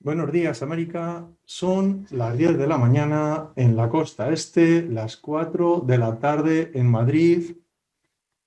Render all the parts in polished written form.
Buenos días, América. Son las 10 de la mañana en la costa este, las 4 de la tarde en Madrid,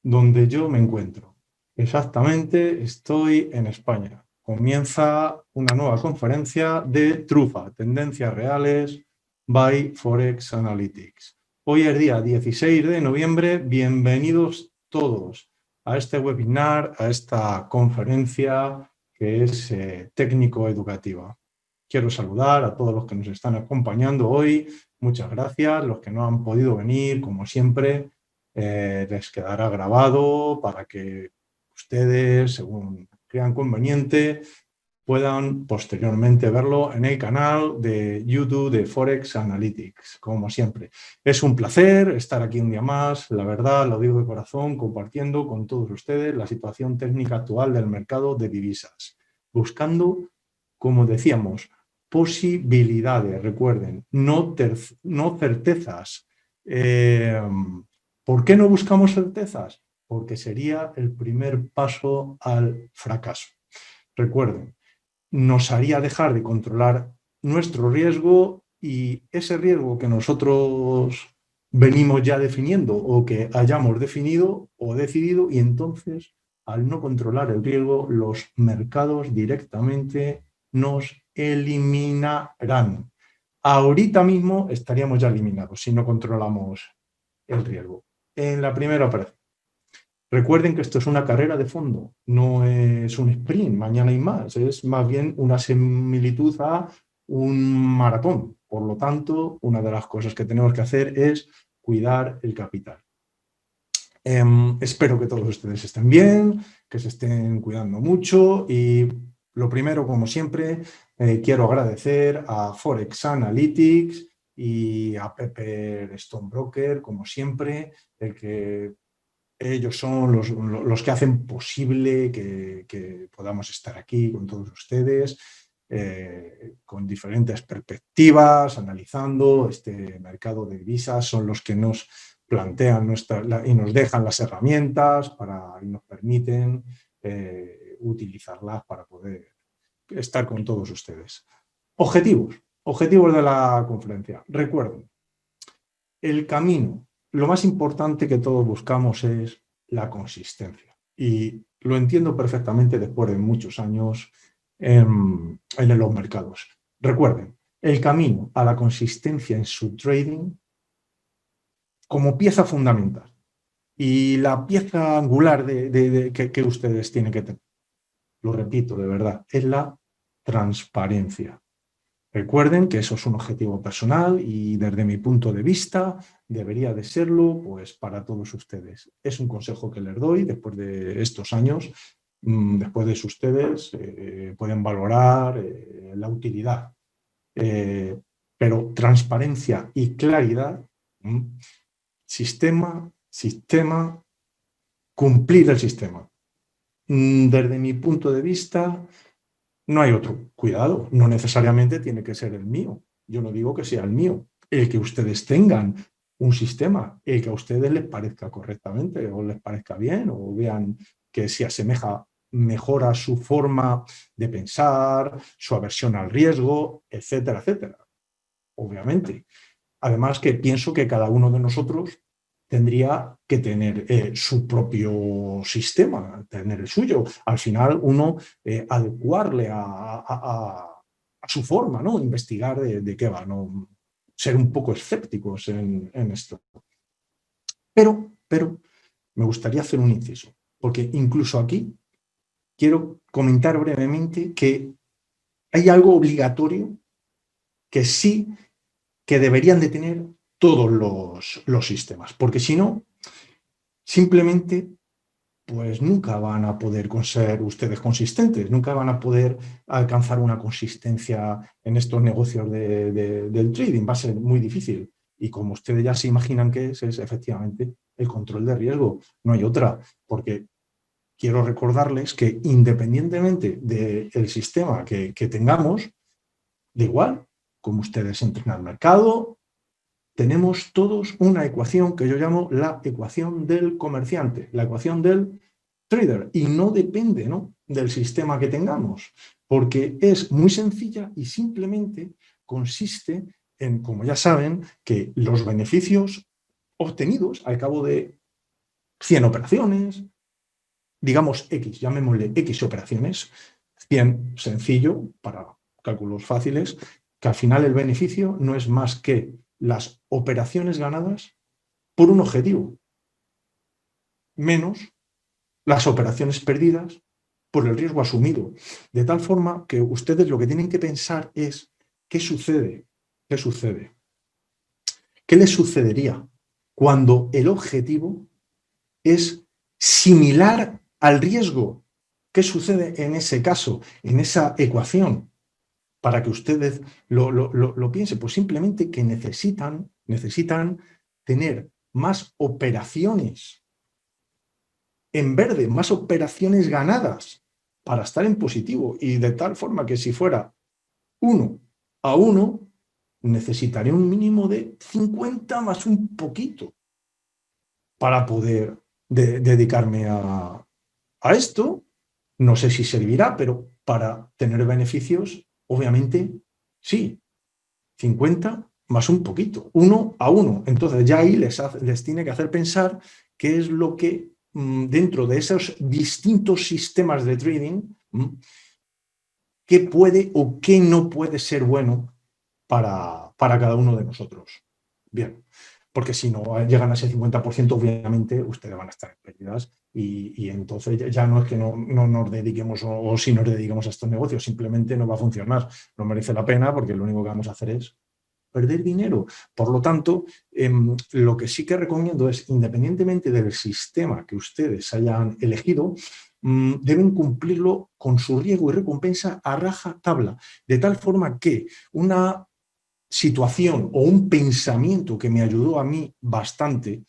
donde yo me encuentro. Exactamente, estoy en España. Comienza una nueva conferencia de Trufa, Tendencias Reales by Forex Analytics. Hoy es día 16 de noviembre. Bienvenidos todos a este webinar, a esta conferencia que es técnico-educativa. Quiero saludar a todos los que nos están acompañando hoy. Muchas gracias. Los que no han podido venir, como siempre, les quedará grabado para que ustedes, según crean conveniente, puedan posteriormente verlo en el canal de YouTube de Forex Analytics, como siempre. Es un placer estar aquí un día más, la verdad, lo digo de corazón, compartiendo con todos ustedes la situación técnica actual del mercado de divisas, buscando, como decíamos, posibilidades, recuerden, no certezas. ¿Por qué no buscamos certezas? Porque sería el primer paso al fracaso. Recuerden, nos haría dejar de controlar nuestro riesgo y ese riesgo que nosotros venimos ya definiendo o que hayamos definido o decidido, y entonces, al no controlar el riesgo, los mercados directamente nos eliminarán. Ahorita mismo estaríamos ya eliminados si no controlamos el riesgo. En la primera operación. Recuerden que esto es una carrera de fondo, no es un sprint, mañana hay más, es más bien una similitud a un maratón. Por lo tanto, una de las cosas que tenemos que hacer es cuidar el capital. Espero que todos ustedes estén bien, que se estén cuidando mucho y lo primero, como siempre, quiero agradecer a Forex Analytics y a Pepper Stonebroker, como siempre, el que ellos son los que hacen posible que podamos estar aquí con todos ustedes, con diferentes perspectivas, analizando este mercado de divisas. Son los que nos plantean y nos dejan las herramientas y nos permiten utilizarlas para poder estar con todos ustedes. Objetivos de la conferencia. Recuerden, el camino, lo más importante que todos buscamos es la consistencia. Y lo entiendo perfectamente después de muchos años en los mercados. Recuerden, el camino a la consistencia en su trading como pieza fundamental y la pieza angular que ustedes tienen que tener, lo repito de verdad, es la transparencia. Recuerden que eso es un objetivo personal y desde mi punto de vista debería de serlo pues para todos ustedes. Es un consejo que les doy después de estos años. Después de eso ustedes pueden valorar la utilidad. Pero transparencia y claridad, sistema, cumplir el sistema. Desde mi punto de vista, no hay otro. Cuidado, no necesariamente tiene que ser el mío. Yo no digo que sea el mío. El que ustedes tengan un sistema, el que a ustedes les parezca correctamente o les parezca bien o vean que se asemeja mejor a su forma de pensar, su aversión al riesgo, etcétera, etcétera. Obviamente. Además que pienso que cada uno de nosotros tendría que tener su propio sistema, tener el suyo. Al final uno adecuarle a su forma, ¿no? Investigar de qué va, ¿no? Ser un poco escépticos en esto. Pero me gustaría hacer un inciso, porque incluso aquí quiero comentar brevemente que hay algo obligatorio que sí que deberían de tener todos los sistemas, porque si no, simplemente pues nunca van a poder ser ustedes consistentes, nunca van a poder alcanzar una consistencia en estos negocios del trading, va a ser muy difícil. Y como ustedes ya se imaginan que es efectivamente el control de riesgo, no hay otra, porque quiero recordarles que independientemente del sistema que tengamos, da igual, como ustedes entren al mercado, tenemos todos una ecuación que yo llamo la ecuación del comerciante, la ecuación del trader, y no depende, ¿no?, del sistema que tengamos, porque es muy sencilla y simplemente consiste en, como ya saben, que los beneficios obtenidos al cabo de 100 operaciones, digamos X, llamémosle X operaciones, 100 sencillo para cálculos fáciles, que al final el beneficio no es más que las operaciones ganadas por un objetivo, menos las operaciones perdidas por el riesgo asumido. De tal forma que ustedes lo que tienen que pensar es ¿qué sucede? ¿Qué sucede? ¿Qué les sucedería cuando el objetivo es similar al riesgo? ¿Qué sucede en ese caso, en esa ecuación? Para que ustedes lo piensen, pues simplemente que necesitan tener más operaciones en verde, más operaciones ganadas para estar en positivo, y de tal forma que si fuera 1-1, necesitaré un mínimo de 50 más un poquito para poder dedicarme a esto. No sé si servirá, pero para tener beneficios, obviamente, sí. 50 más un poquito, 1-1. Entonces ya ahí les tiene que hacer pensar qué es lo que dentro de esos distintos sistemas de trading, qué puede o qué no puede ser bueno para cada uno de nosotros. Bien, porque si no llegan a ese 50%, obviamente ustedes van a estar en pérdidas y entonces ya no es que no nos dediquemos o si nos dediquemos a estos negocios, simplemente no va a funcionar, no merece la pena porque lo único que vamos a hacer es perder dinero. Por lo tanto, lo que sí que recomiendo es, independientemente del sistema que ustedes hayan elegido, deben cumplirlo con su riesgo y recompensa a raja tabla, de tal forma que una situación o un pensamiento que me ayudó a mí bastante,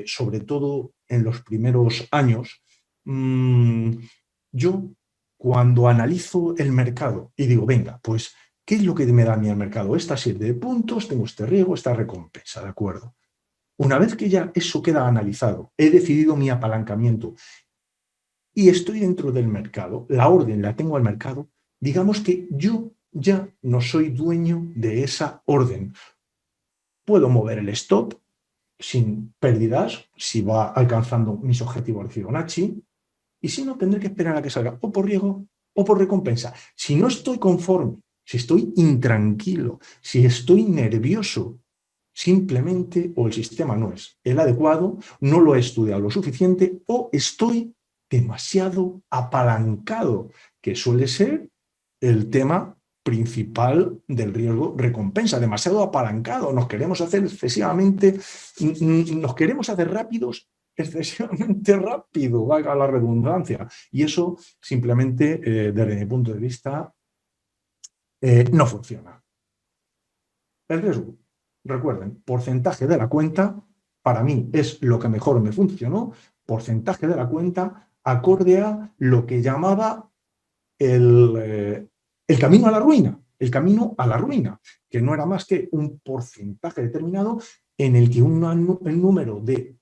sobre todo en los primeros años, yo cuando analizo el mercado y digo, venga, pues, ¿qué es lo que me da a mí el mercado? Esta serie de puntos, tengo este riesgo, esta recompensa, ¿de acuerdo? Una vez que ya eso queda analizado, he decidido mi apalancamiento y estoy dentro del mercado, la orden la tengo al mercado, digamos que yo ya no soy dueño de esa orden. Puedo mover el stop sin pérdidas si va alcanzando mis objetivos de Fibonacci, y si no, tendré que esperar a que salga o por riesgo o por recompensa. Si no estoy conforme, si estoy intranquilo, si estoy nervioso, simplemente o el sistema no es el adecuado, no lo he estudiado lo suficiente o estoy demasiado apalancado, que suele ser el tema principal del riesgo recompensa, demasiado apalancado, nos queremos hacer excesivamente, nos queremos hacer rápidos, excesivamente rápido, valga la redundancia, y eso simplemente, desde mi punto de vista, no funciona. El riesgo, recuerden, porcentaje de la cuenta, para mí es lo que mejor me funcionó, porcentaje de la cuenta acorde a lo que llamaba el camino a la ruina, el camino a la ruina, que no era más que un porcentaje determinado en el que el número de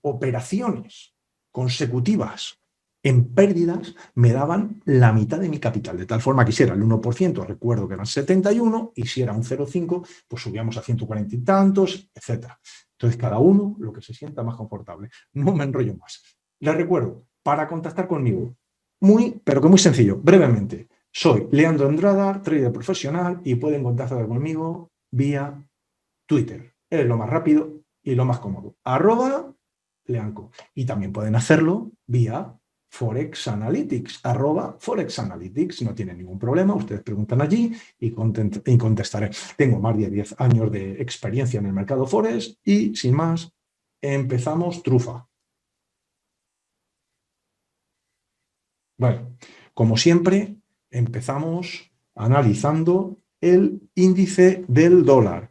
operaciones consecutivas en pérdidas me daban la mitad de mi capital, de tal forma que si era el 1%, recuerdo que eran 71, y si era un 0,5, pues subíamos a 140 y tantos, etc. Entonces, cada uno lo que se sienta más confortable. No me enrollo más. Les recuerdo, para contactar conmigo, pero que muy sencillo, brevemente, soy Leandro Andrada, trader profesional, y pueden contactar conmigo vía Twitter. Es lo más rápido y lo más cómodo. @Leanco. Y también pueden hacerlo vía Forex Analytics, @Forex Analytics. No tienen ningún problema, ustedes preguntan allí y contestaré. Tengo más de 10 años de experiencia en el mercado Forex y, sin más, empezamos trufa. Bueno, como siempre, empezamos analizando el índice del dólar.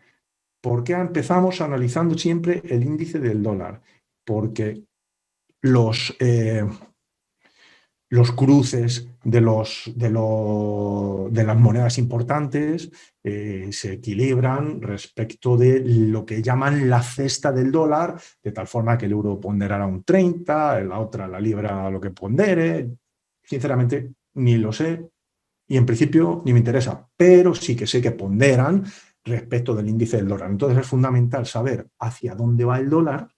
¿Por qué empezamos analizando siempre el índice del dólar? Porque los cruces de las monedas importantes se equilibran respecto de lo que llaman la cesta del dólar, de tal forma que el euro ponderará un 30, la otra, la libra, lo que pondere, sinceramente, ni lo sé y en principio ni me interesa, pero sí que sé que ponderan respecto del índice del dólar. Entonces es fundamental saber hacia dónde va el dólar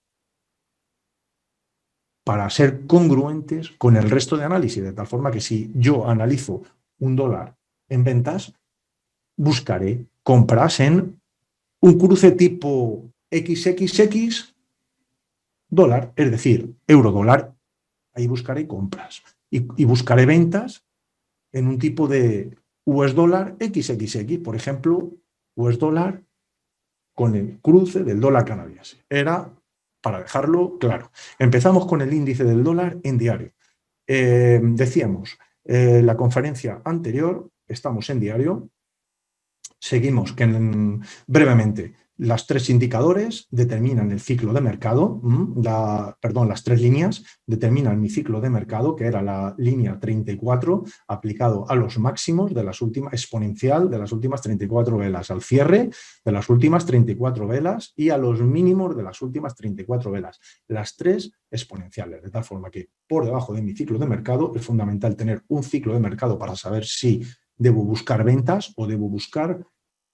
para ser congruentes con el resto de análisis, de tal forma que si yo analizo un dólar en ventas, buscaré compras en un cruce tipo XXX dólar, es decir, euro dólar. Ahí buscaré compras y buscaré ventas en un tipo de US dólar XXX, por ejemplo, US dólar con el cruce del dólar canadiense. Era para dejarlo claro. Empezamos con el índice del dólar en diario. Decíamos, la conferencia anterior, estamos en diario, seguimos que brevemente las tres indicadores determinan el ciclo de mercado, las tres líneas determinan mi ciclo de mercado, que era la línea 34 aplicado a los máximos de las últimas, exponencial de las últimas 34 velas, al cierre de las últimas 34 velas y a los mínimos de las últimas 34 velas. Las tres exponenciales, de tal forma que por debajo de mi ciclo de mercado es fundamental tener un ciclo de mercado para saber si debo buscar ventas o debo buscar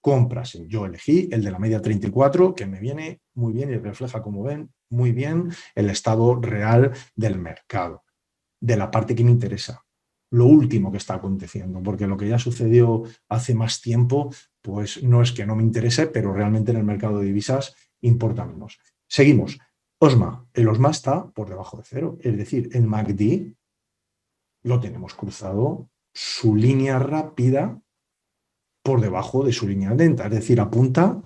compras. Yo elegí el de la media 34, que me viene muy bien y refleja, como ven, muy bien el estado real del mercado, de la parte que me interesa, lo último que está aconteciendo, porque lo que ya sucedió hace más tiempo, pues no es que no me interese, pero realmente en el mercado de divisas importa menos. Seguimos. OSMA. El OSMA está por debajo de cero, es decir, el MACD lo tenemos cruzado, su línea rápida por debajo de su línea de venta, es decir, apunta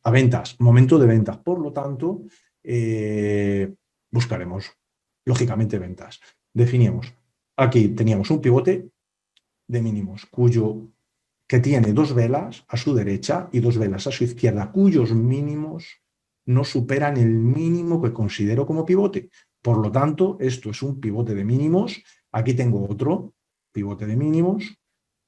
a ventas, momento de ventas. Por lo tanto, buscaremos, lógicamente, ventas. Definimos. Aquí teníamos un pivote de mínimos que tiene dos velas a su derecha y dos velas a su izquierda, cuyos mínimos no superan el mínimo que considero como pivote. Por lo tanto, esto es un pivote de mínimos. Aquí tengo otro pivote de mínimos.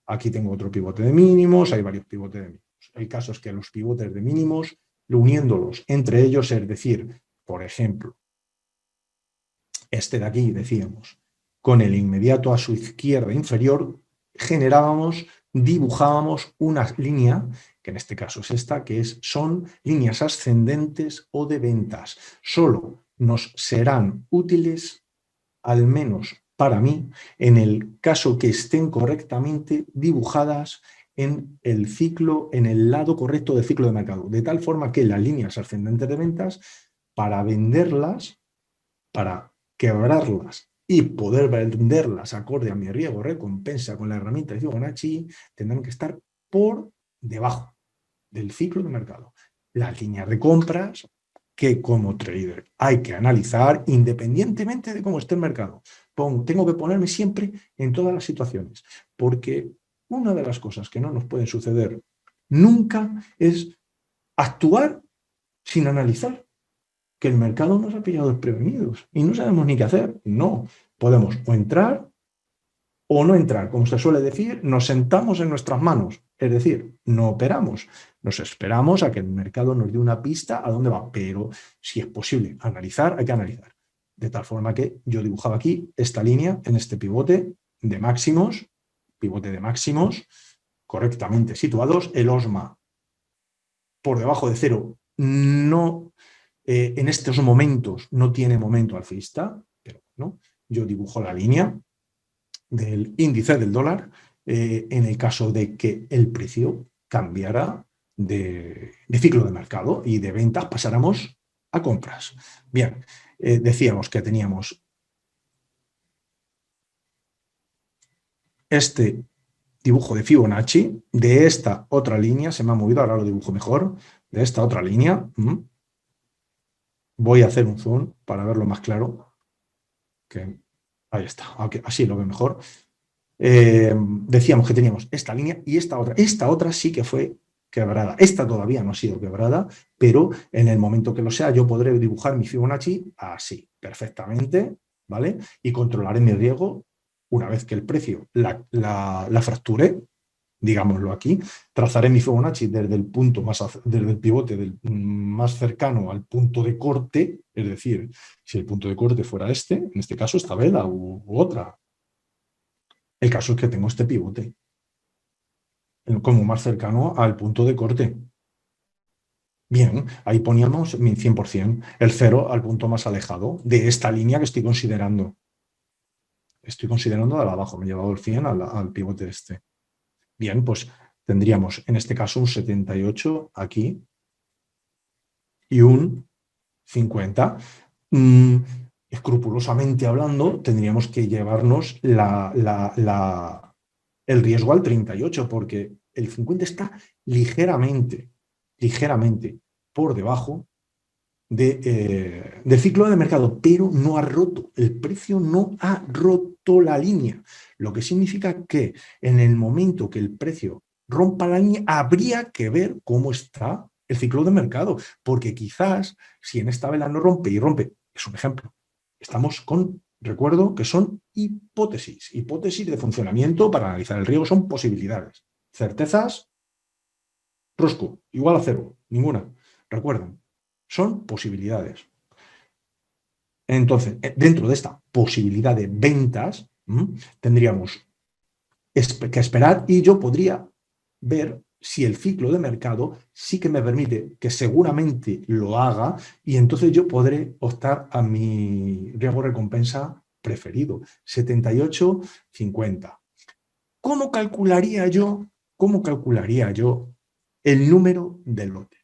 Aquí tengo otro pivote de mínimos, hay varios pivotes de mínimos. El caso es que los pivotes de mínimos, uniéndolos entre ellos, es decir, por ejemplo, este de aquí, decíamos, con el inmediato a su izquierda inferior, dibujábamos una línea, que en este caso es esta, son líneas ascendentes o de ventas. Solo nos serán útiles, al menos para mí, en el caso que estén correctamente dibujadas en el ciclo, en el lado correcto del ciclo de mercado, de tal forma que las líneas ascendentes de ventas, para venderlas, para quebrarlas y poder venderlas acorde a mi riesgo recompensa con la herramienta de Fibonacci, tendrán que estar por debajo del ciclo de mercado. Las líneas de compras que como trader hay que analizar independientemente de cómo esté el mercado. Tengo que ponerme siempre en todas las situaciones, porque una de las cosas que no nos pueden suceder nunca es actuar sin analizar, que el mercado nos ha pillado desprevenidos y no sabemos ni qué hacer. No, podemos o entrar o no entrar, como se suele decir, nos sentamos en nuestras manos, es decir, no operamos, nos esperamos a que el mercado nos dé una pista a dónde va, pero si es posible analizar, hay que analizar. De tal forma que yo dibujaba aquí esta línea en este pivote de máximos, correctamente situados, el OSMA por debajo de cero, no, en estos momentos no tiene momento alcista, pero no, yo dibujo la línea del índice del dólar en el caso de que el precio cambiara de ciclo de mercado y de ventas pasáramos a compras. Bien, decíamos que teníamos este dibujo de Fibonacci, de esta otra línea, se me ha movido, ahora lo dibujo mejor, de esta otra línea. Voy a hacer un zoom para verlo más claro. Que ahí está, así lo veo mejor. Decíamos que teníamos esta línea y esta otra. Esta otra sí que fue quebrada. Esta todavía no ha sido quebrada, pero en el momento que lo sea, yo podré dibujar mi Fibonacci así, perfectamente, ¿vale? Y controlaré mi riesgo una vez que el precio la fracture, digámoslo aquí, trazaré mi Fibonacci desde el punto desde el pivote más cercano al punto de corte, es decir, si el punto de corte fuera este, en este caso esta vela u otra, El caso es que tengo este pivote como más cercano al punto de corte. Bien, ahí poníamos mi 100%, el 0 al punto más alejado de esta línea que estoy considerando. Estoy considerando de abajo, me he llevado el 100 al pivote este. Bien, pues tendríamos en este caso un 78 aquí y un 50. Escrupulosamente hablando, tendríamos que llevarnos el riesgo al 38, porque el 50 está ligeramente por debajo del ciclo de mercado, pero no ha roto, el precio no ha roto la línea, lo que significa que en el momento que el precio rompa la línea, habría que ver cómo está el ciclo de mercado, porque quizás si en esta vela no rompe y rompe, es un ejemplo, estamos con, recuerdo que son hipótesis de funcionamiento para analizar el riesgo, son posibilidades, certezas, rosco, igual a cero, ninguna, recuerden, son posibilidades. Entonces, dentro de esta posibilidad de ventas, tendríamos que esperar y yo podría ver si el ciclo de mercado sí que me permite, que seguramente lo haga, y entonces yo podré optar a mi riesgo-recompensa preferido, 78-50. ¿Cómo calcularía yo el número de lotes?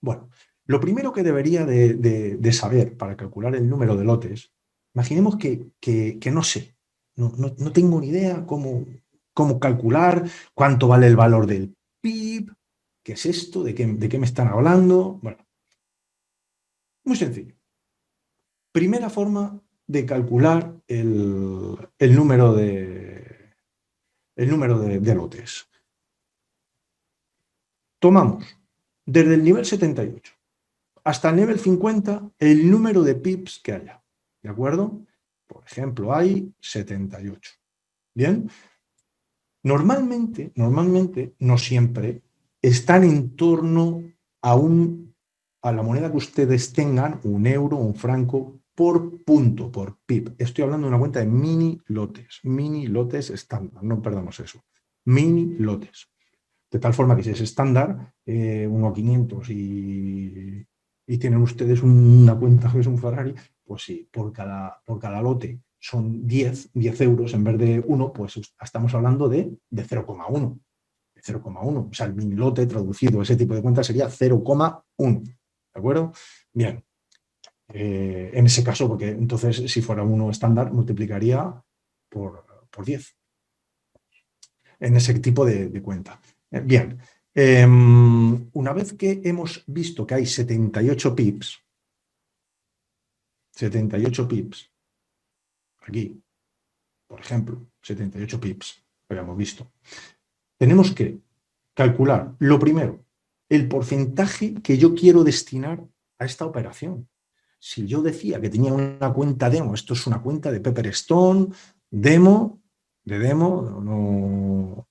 Bueno, lo primero que debería de saber para calcular el número de lotes, imaginemos que no sé, no tengo ni idea cómo calcular, cuánto vale el valor del PIB, qué es esto, de qué me están hablando. Bueno, muy sencillo. Primera forma de calcular el número de lotes. Tomamos desde el nivel 78 hasta el nivel 50 el número de pips que haya. ¿De acuerdo? Por ejemplo, hay 78. Bien. Normalmente, no siempre, están en torno a la moneda que ustedes tengan, un euro, un franco, por punto, por pip. Estoy hablando de una cuenta de mini lotes estándar, no perdamos eso. Mini lotes. De tal forma que si es estándar, 1.500 y tienen ustedes una cuenta que es un Ferrari, pues sí, por cada lote son 10 euros en vez de 1, pues estamos hablando de 0,1. De 0,1. O sea, el mini lote traducido, ese tipo de cuenta sería 0,1. ¿De acuerdo? Bien. En ese caso, porque entonces si fuera uno estándar, multiplicaría por 10 en ese tipo de cuenta. Bien, una vez que hemos visto que hay 78 pips, aquí, por ejemplo, 78 pips, lo habíamos visto, tenemos que calcular, lo primero, el porcentaje que yo quiero destinar a esta operación. Si yo decía que tenía una cuenta demo, esto es una cuenta de Pepperstone, demo, no,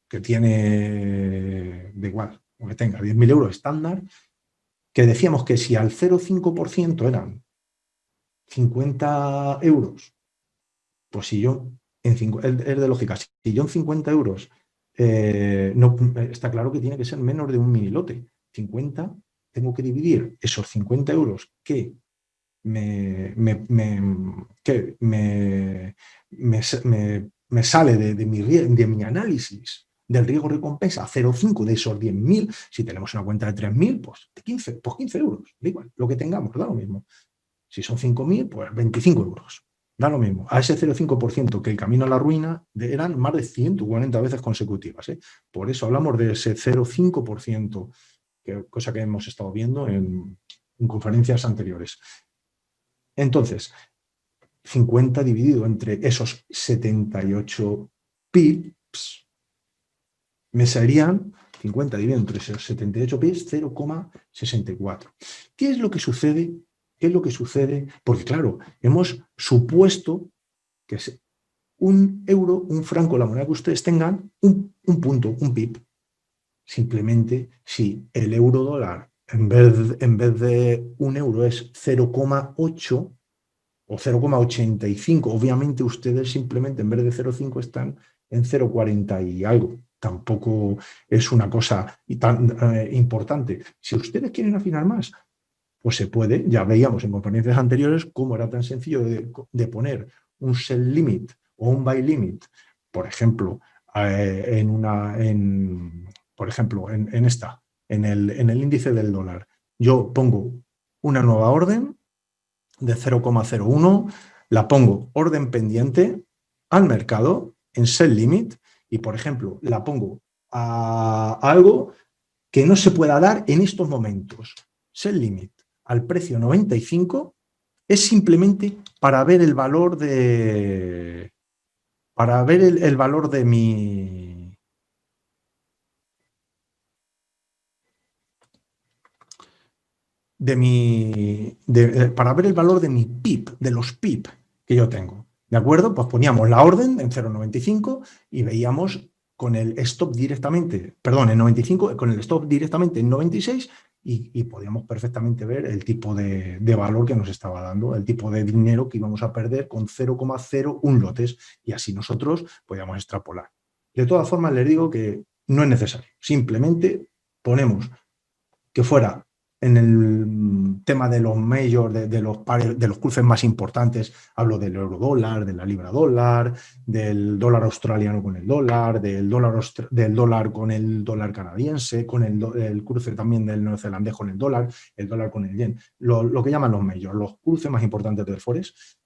que tiene, de igual, o que tenga 10.000 euros estándar, que decíamos que si al 0,5% eran 50 euros, pues si yo, es de lógica, si yo en 50 euros, no, está claro que tiene que ser menos de un mini lote. 50, tengo que dividir esos 50 euros que me sale de mi análisis del riesgo-recompensa 0,5 de esos 10.000, si tenemos una cuenta de 3.000, pues de 15, pues 15 euros, da igual, lo que tengamos, da lo mismo. Si son 5.000, pues 25 euros, da lo mismo. A ese 0,5% que el camino a la ruina eran más de 140 veces consecutivas. Por eso hablamos de ese 0,5%, cosa que hemos estado viendo en conferencias anteriores. Entonces, 50 dividido entre esos 78 pips, me saldrían 50 dividido entre esos 78 pips, 0,64. ¿Qué es lo que sucede? Porque claro, hemos supuesto que es un euro, un franco, la moneda que ustedes tengan, un punto, un pip. Simplemente, si el euro dólar en vez de un euro es 0,8, o 0,85. Obviamente ustedes simplemente en vez de 0,5 están en 0,40 y algo. Tampoco es una cosa tan importante. Si ustedes quieren afinar más, pues se puede. Ya veíamos en conferencias anteriores cómo era tan sencillo de poner un sell limit o un buy limit, por ejemplo, por ejemplo, en esta, en el índice del dólar. Yo pongo una nueva orden de 0,01, la pongo orden pendiente al mercado en sell limit y, por ejemplo, la pongo a algo que no se pueda dar en estos momentos. Sell limit al precio 95 es simplemente para ver el valor el valor de mi para ver el valor de mi PIP, de los PIP que yo tengo. ¿De acuerdo? Pues poníamos la orden en 0,95 y veíamos con el stop directamente, perdón, en 95, con el stop directamente en 96 y podíamos perfectamente ver el tipo de valor que nos estaba dando, el tipo de dinero que íbamos a perder con 0,01 lotes y así nosotros podíamos extrapolar. De todas formas, les digo que no es necesario. Simplemente ponemos que fuera en el tema de los majors, de los pares, de los cruces más importantes, hablo del euro dólar, de la libra dólar, del dólar australiano con el dólar, del dólar con el dólar canadiense, con el cruce también del neozelandés con el dólar con el yen, lo que llaman los majors, los cruces más importantes del Forex.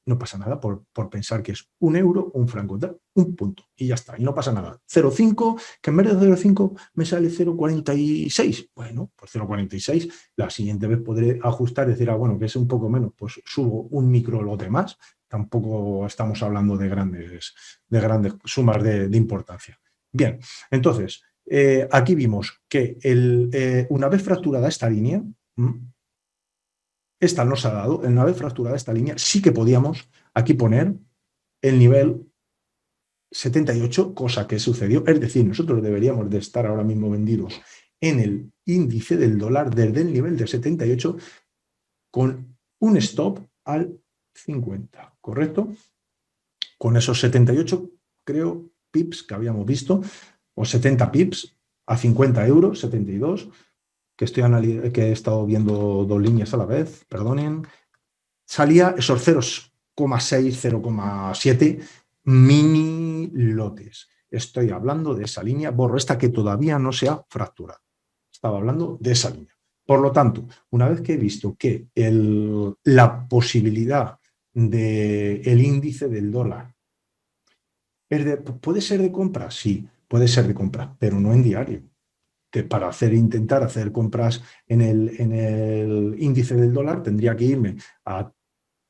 No pasa nada por pensar que es un euro, un franco, un punto, y ya está, y no pasa nada. 0,5, que en vez de 0,5 me sale 0,46. Bueno, pues 0,46, la siguiente vez podré ajustar y decir, bueno, que es un poco menos, pues subo un micro lote más. Tampoco estamos hablando de grandes sumas de importancia. Bien, entonces, aquí vimos que una vez fracturada esta línea, esta nos ha dado, una vez fracturada esta línea, sí que podíamos aquí poner el nivel 78, cosa que sucedió. Es decir, nosotros deberíamos de estar ahora mismo vendidos en el índice del dólar desde el nivel de 78 con un stop al 50, ¿correcto? Con esos 78, creo, pips que habíamos visto, o 70 pips a 50 euros, 72, que he estado viendo dos líneas a la vez, perdonen, salía esos 0,6, 0,7 mini lotes. Estoy hablando de esa línea, borro esta que todavía no se ha fracturado. Estaba hablando de esa línea. Por lo tanto, una vez que he visto que la posibilidad del índice del dólar puede ser de compra, sí, puede ser de compra, pero no en diario. Para intentar hacer compras en el índice del dólar tendría que irme a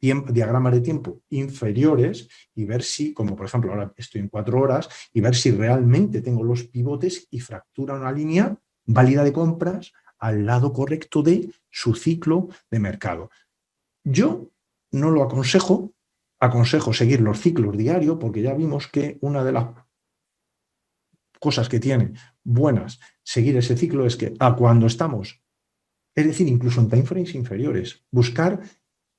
diagramas de tiempo inferiores y ver si, como por ejemplo ahora estoy en 4 horas, y ver si realmente tengo los pivotes y fractura una línea válida de compras al lado correcto de su ciclo de mercado. Yo no lo aconsejo, aconsejo seguir los ciclos diarios porque ya vimos que una de las cosas que tiene buenas seguir ese ciclo es que cuando estamos, es decir, incluso en time frames inferiores, buscar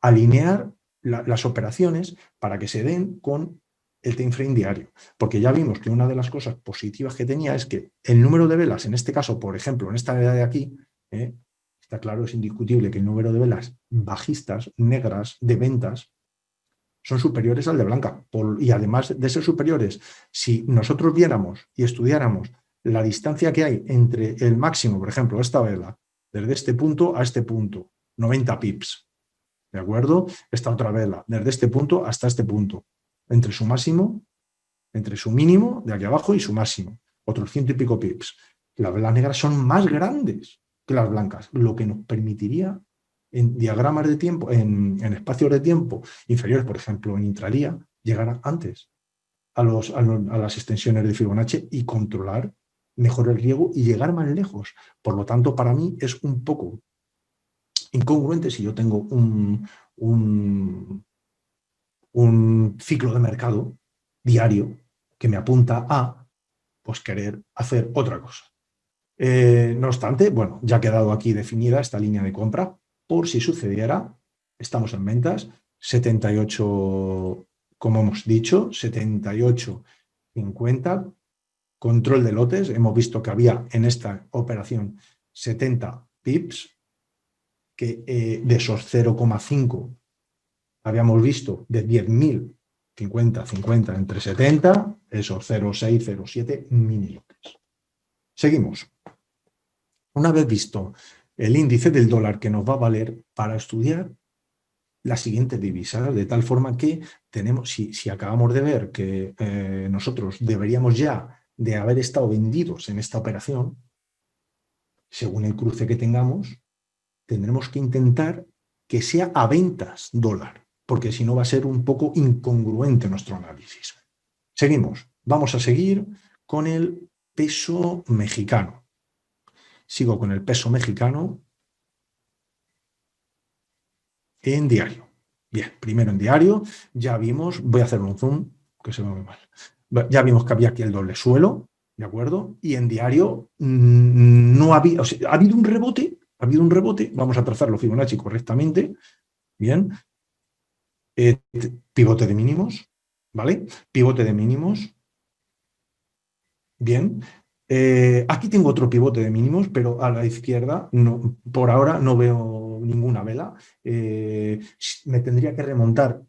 alinear las operaciones para que se den con el time frame diario. Porque ya vimos que una de las cosas positivas que tenía es que el número de velas, en este caso, por ejemplo, en esta de aquí, está claro, es indiscutible que el número de velas bajistas, negras, de ventas, son superiores al de blanca. Y además de ser superiores, si nosotros viéramos y estudiáramos la distancia que hay entre el máximo, por ejemplo, esta vela, desde este punto a este punto, 90 pips, ¿de acuerdo? Esta otra vela, desde este punto hasta este punto, entre su máximo, entre su mínimo de aquí abajo y su máximo, otros 100 y pico pips. Las velas negras son más grandes que las blancas, lo que nos permitiría en diagramas de tiempo, en espacios de tiempo inferiores, por ejemplo, en intradía, llegar antes a las extensiones de Fibonacci y controlar mejor el riesgo y llegar más lejos. Por lo tanto, para mí es un poco incongruente si yo tengo un ciclo de mercado diario que me apunta a pues, querer hacer otra cosa. No obstante, bueno, ya ha quedado aquí definida esta línea de compra por si sucediera estamos en ventas, 78, como hemos dicho, 78,50, control de lotes, hemos visto que había en esta operación 70 pips, que de esos 0,5 habíamos visto de 10.000, 50 entre 70, esos 0,6, 0,7 mini lotes. Seguimos. Una vez visto el índice del dólar que nos va a valer para estudiar la siguiente divisa, de tal forma que tenemos, si acabamos de ver que nosotros deberíamos ya de haber estado vendidos en esta operación, según el cruce que tengamos, tendremos que intentar que sea a ventas dólar, porque si no va a ser un poco incongruente nuestro análisis. Seguimos. Vamos a seguir con el peso mexicano. Sigo con el peso mexicano en diario. Bien, primero en diario, ya vimos, voy a hacer un zoom, que se ve muy mal. Ya vimos que había aquí el doble suelo, ¿de acuerdo? Y en diario no había, o sea, ha habido un rebote, vamos a trazarlo Fibonacci correctamente, bien, pivote de mínimos, ¿vale? Pivote de mínimos, bien. Aquí tengo otro pivote de mínimos, pero a la izquierda no, por ahora no veo ninguna vela. Me tendría que remontar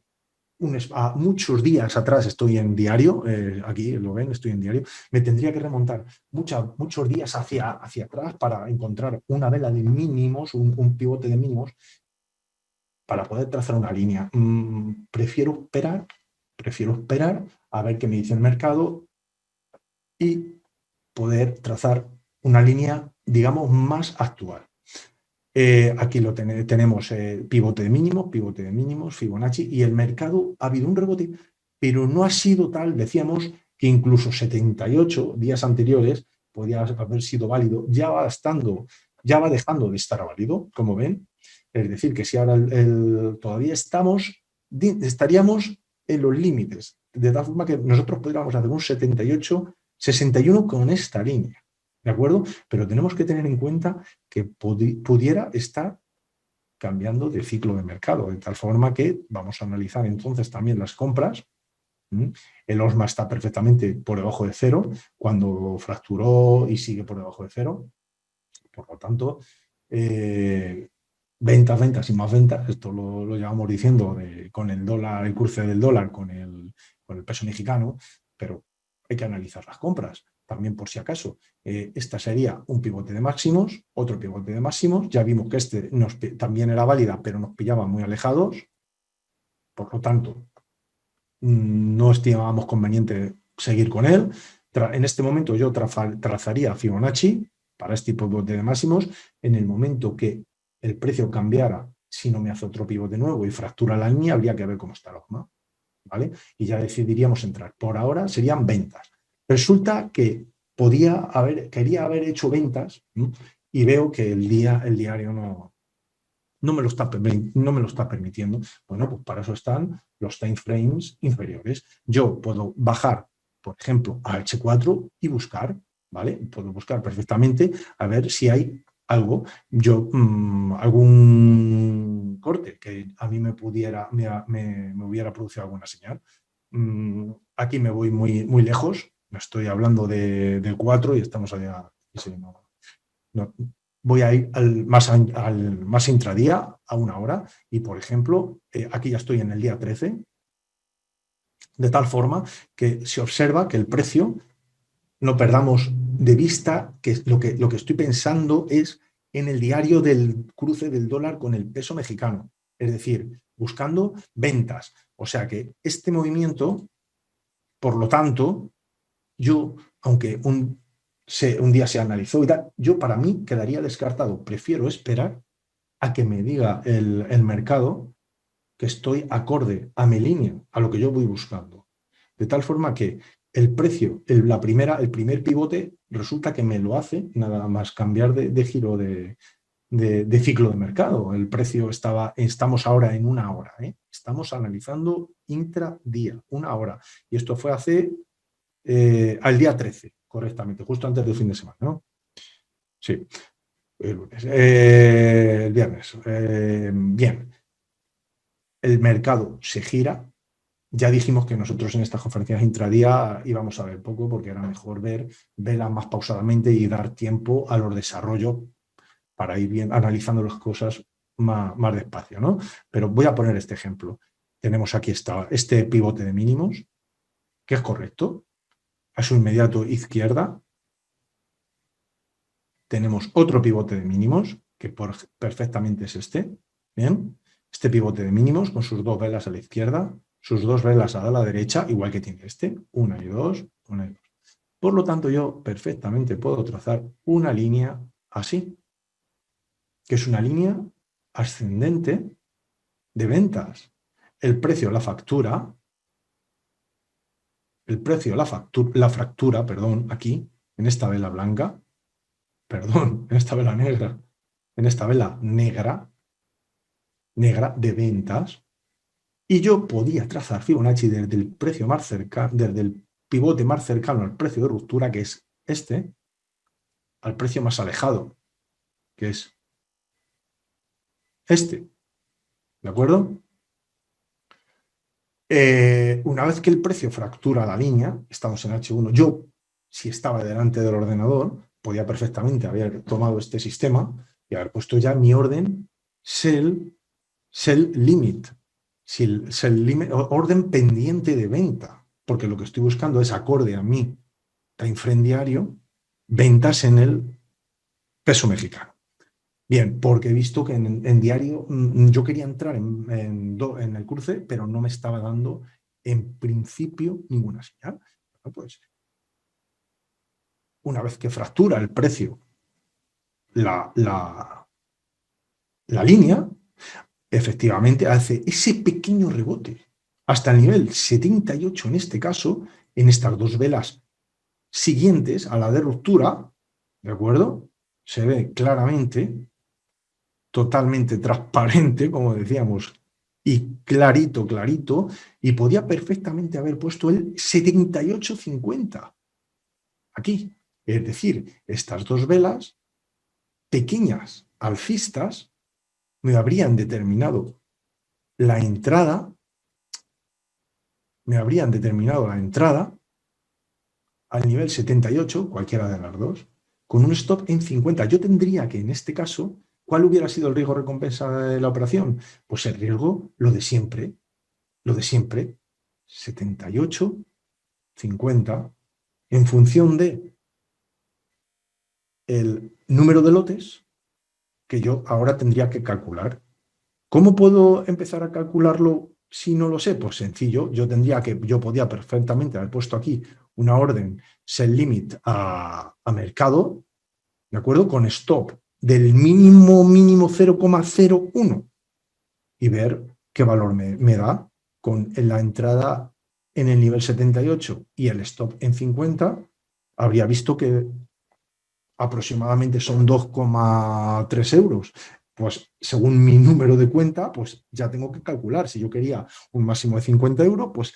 a muchos días atrás, estoy en diario, aquí lo ven, estoy en diario, me tendría que remontar muchos días hacia atrás para encontrar una vela de mínimos, un pivote de mínimos, para poder trazar una línea. Prefiero esperar a ver qué me dice el mercado y poder trazar una línea, digamos, más actual. Aquí tenemos pivote de mínimos, Fibonacci, y el mercado ha habido un rebote, pero no ha sido tal, decíamos, que incluso 78 días anteriores podía haber sido válido, ya va dejando de estar válido, como ven. Es decir, que si ahora todavía estaríamos en los límites, de tal forma que nosotros podríamos hacer un 78, 61 con esta línea, ¿de acuerdo? Pero tenemos que tener en cuenta que pudiera estar cambiando de ciclo de mercado, de tal forma que vamos a analizar entonces también las compras. El OSMA está perfectamente por debajo de cero, cuando fracturó y sigue por debajo de cero. Por lo tanto, ventas y más ventas, esto lo llevamos diciendo con el dólar, el cruce del dólar con el peso mexicano, pero hay que analizar las compras también por si acaso. Esta sería un pivote de máximos, otro pivote de máximos, ya vimos que este también era válida, pero nos pillaba muy alejados, por lo tanto, no estimábamos conveniente seguir con él. En este momento yo trazaría Fibonacci para este pivote de máximos. En el momento que el precio cambiara, si no me hace otro pivote nuevo y fractura la línea, habría que ver cómo está el OSMA, ¿vale? Y ya decidiríamos entrar. Por ahora serían ventas. Resulta que quería haber hecho ventas, ¿no? Y veo que el diario no me lo está permitiendo. Bueno, pues para eso están los time frames inferiores. Yo puedo bajar, por ejemplo, a H4 y buscar, ¿vale? Puedo buscar perfectamente a ver si hay algo, algún corte que a mí me hubiera producido alguna señal. Aquí me voy muy lejos, no estoy hablando del 4 y estamos allá. Sí, no, voy a ir al más intradía, a una hora, y por ejemplo, aquí ya estoy en el día 13, de tal forma que se observa que el precio, no perdamos de vista que lo que estoy pensando es en el diario del cruce del dólar con el peso mexicano, es decir, buscando ventas. O sea que este movimiento, por lo tanto, yo, aunque un día se analizó y tal, yo para mí quedaría descartado. Prefiero esperar a que me diga el mercado que estoy acorde a mi línea, a lo que yo voy buscando. De tal forma que el precio, el primer pivote, resulta que me lo hace nada más cambiar de giro de ciclo de mercado. El precio estamos ahora en una hora, ¿eh? Estamos analizando intradía, una hora. Y esto fue al día 13, correctamente, justo antes del fin de semana, ¿no? Sí, el lunes. El viernes. Bien. el mercado se gira. Ya dijimos que nosotros en estas conferencias intradía íbamos a ver poco porque era mejor ver velas más pausadamente y dar tiempo a los desarrollos para ir bien analizando las cosas más despacio, ¿no? Pero voy a poner este ejemplo. Tenemos aquí este pivote de mínimos, que es correcto. A su inmediato izquierda tenemos otro pivote de mínimos, que perfectamente es este. Bien, este pivote de mínimos con sus dos velas a la izquierda, sus dos velas a la derecha, igual que tiene este, una y dos, una y dos. Por lo tanto, yo perfectamente puedo trazar una línea así, que es una línea ascendente de ventas. El precio, la factura, la fractura, perdón, aquí, en esta vela blanca, perdón, en esta vela negra, en esta vela negra de ventas, y yo podía trazar Fibonacci desde el precio más cercano, desde el pivote más cercano al precio de ruptura, que es este, al precio más alejado, que es este, ¿de acuerdo? Una vez que el precio fractura la línea, estamos en H1, yo, si estaba delante del ordenador, podía perfectamente haber tomado este sistema y haber puesto ya mi orden sell limit, orden pendiente de venta, porque lo que estoy buscando es acorde a mi time frame diario, ventas en el peso mexicano. Bien, porque he visto que en diario yo quería entrar en el cruce, pero no me estaba dando en principio ninguna señal. Bueno, pues una vez que fractura el precio la línea, efectivamente hace ese pequeño rebote hasta el nivel 78 en este caso, en estas dos velas siguientes a la de ruptura, ¿de acuerdo? Se ve claramente, totalmente transparente, como decíamos, y clarito, clarito, y podía perfectamente haber puesto el 78,50 aquí. Es decir, estas dos velas pequeñas alcistas me habrían determinado la entrada, al nivel 78, cualquiera de las dos, con un stop en 50. Yo tendría que, en este caso, ¿cuál hubiera sido el riesgo recompensa de la operación? Pues el riesgo, lo de siempre, 78, 50, en función de el número de lotes que yo ahora tendría que calcular. ¿Cómo puedo empezar a calcularlo si no lo sé? Pues sencillo, yo podía perfectamente haber puesto aquí una orden sell limit a mercado, ¿de acuerdo? Con stop del mínimo 0,01 y ver qué valor me da con la entrada en el nivel 78 y el stop en 50, habría visto que aproximadamente son 2,3 euros. Pues según mi número de cuenta, pues ya tengo que calcular. Si yo quería un máximo de 50 euros, pues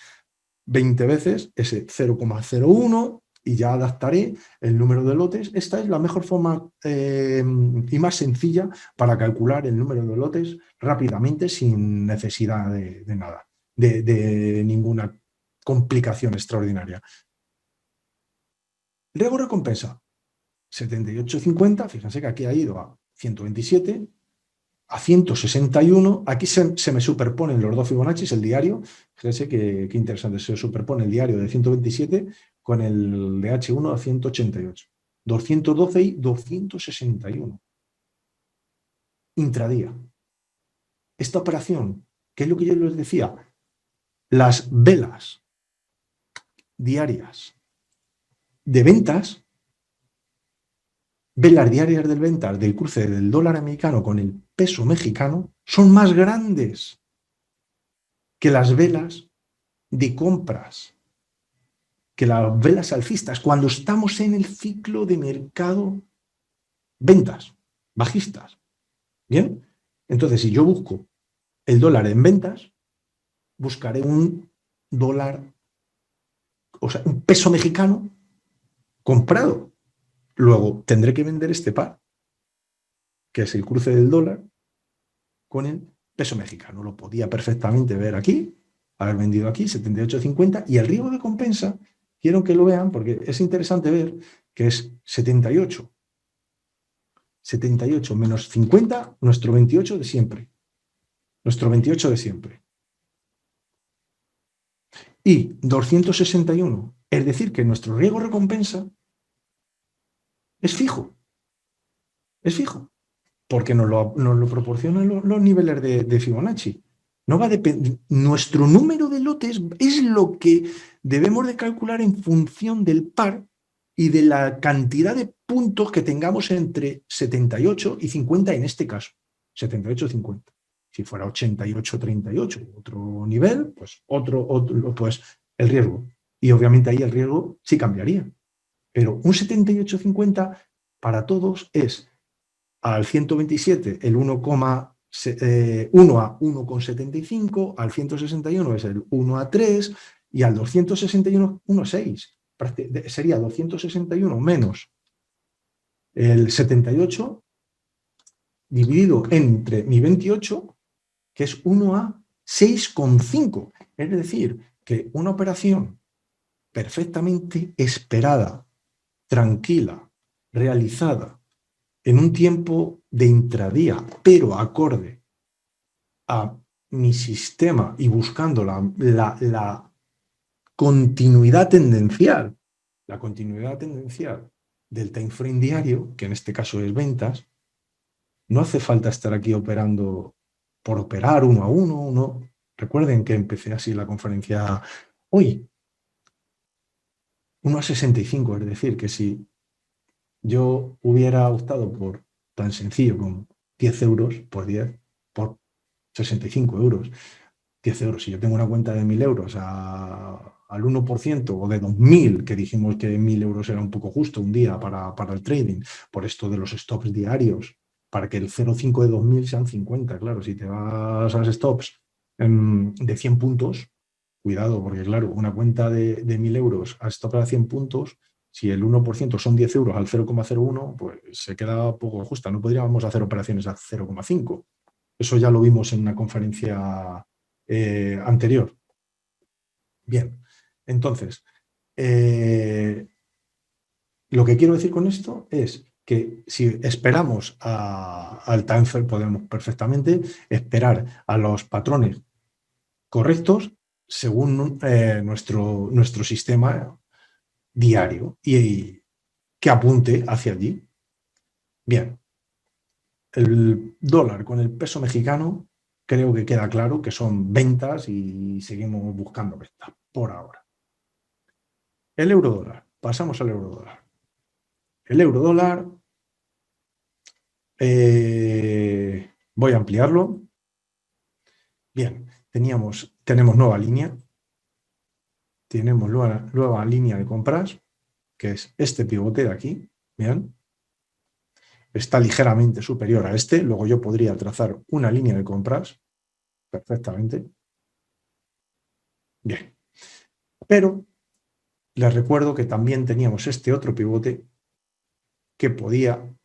20 veces ese 0,01 y ya adaptaré el número de lotes. Esta es la mejor forma y más sencilla para calcular el número de lotes rápidamente sin necesidad de nada, de ninguna complicación extraordinaria. Luego recompensa. 78,50, fíjense que aquí ha ido a 127, a 161, aquí se me superponen los dos Fibonacci, el diario, fíjense qué interesante, se superpone el diario de 127 con el de H1 a 188, 212 y 261. Intradía. Esta operación, ¿qué es lo que yo les decía? Las velas diarias de ventas, velas diarias del ventas del cruce del dólar americano con el peso mexicano son más grandes que las velas de compras, que las velas alcistas, cuando estamos en el ciclo de mercado ventas, bajistas. ¿Bien? Entonces, si yo busco el dólar en ventas, buscaré un dólar, o sea, un peso mexicano comprado. Luego tendré que vender este par, que es el cruce del dólar con el peso mexicano. Lo podía perfectamente ver aquí, haber vendido aquí, 78,50, y el riesgo de compensa, quiero que lo vean porque es interesante ver que es 78. 78 menos 50, nuestro 28 de siempre. Nuestro 28 de siempre. Y 261. Es decir, que nuestro riesgo recompensa es fijo. Es fijo. Porque nos lo proporcionan los niveles de Fibonacci. No va a depender. Nuestro número de lotes es lo que debemos de calcular en función del par y de la cantidad de puntos que tengamos entre 78 y 50 en este caso. 78 y 50. Si fuera 88, 38, otro nivel, pues pues el riesgo. Y obviamente ahí el riesgo sí cambiaría. Pero un 78,50 para todos es al 127 el 1 a 1,75, al 161 es el 1 a 3 y al 261 1,6. Sería 261 menos el 78 dividido entre mi 28, que es 1 a 6,5. Es decir, que una operación perfectamente esperada, tranquila, realizada en un tiempo de intradía, pero acorde a mi sistema y buscando la continuidad tendencial, del time frame diario, que en este caso es ventas, no hace falta estar aquí operando por operar uno a uno, no. Recuerden que empecé así la conferencia hoy, 1 a 65, es decir, que si yo hubiera optado por tan sencillo como 10 euros por 10, por 65 euros, 10 euros. Si yo tengo una cuenta de 1.000 euros al 1% o de 2.000, que dijimos que 1.000 euros era un poco justo un día para el trading, por esto de los stops diarios, para que el 0,5 de 2.000 sean 50. Claro, si te vas a los stops de 100 puntos, cuidado, porque claro, una cuenta de 1.000 euros a stop a 100 puntos, si el 1% son 10 euros al 0,01, pues se queda poco justa. No podríamos hacer operaciones a 0,5. Eso ya lo vimos en una conferencia anterior. Bien, entonces, lo que quiero decir con esto es que si esperamos al time frame, podemos perfectamente esperar a los patrones correctos según nuestro sistema diario y que apunte hacia allí. Bien, el dólar con el peso mexicano creo que queda claro que son ventas y seguimos buscando ventas por ahora. El euro dólar, pasamos al euro dólar. El euro dólar, voy a ampliarlo. Bien, tenemos nueva línea. Tenemos nueva línea de compras, que es este pivote de aquí. Bien, está ligeramente superior a este. Luego yo podría trazar una línea de compras perfectamente. Bien, pero les recuerdo que también teníamos este otro pivote que podía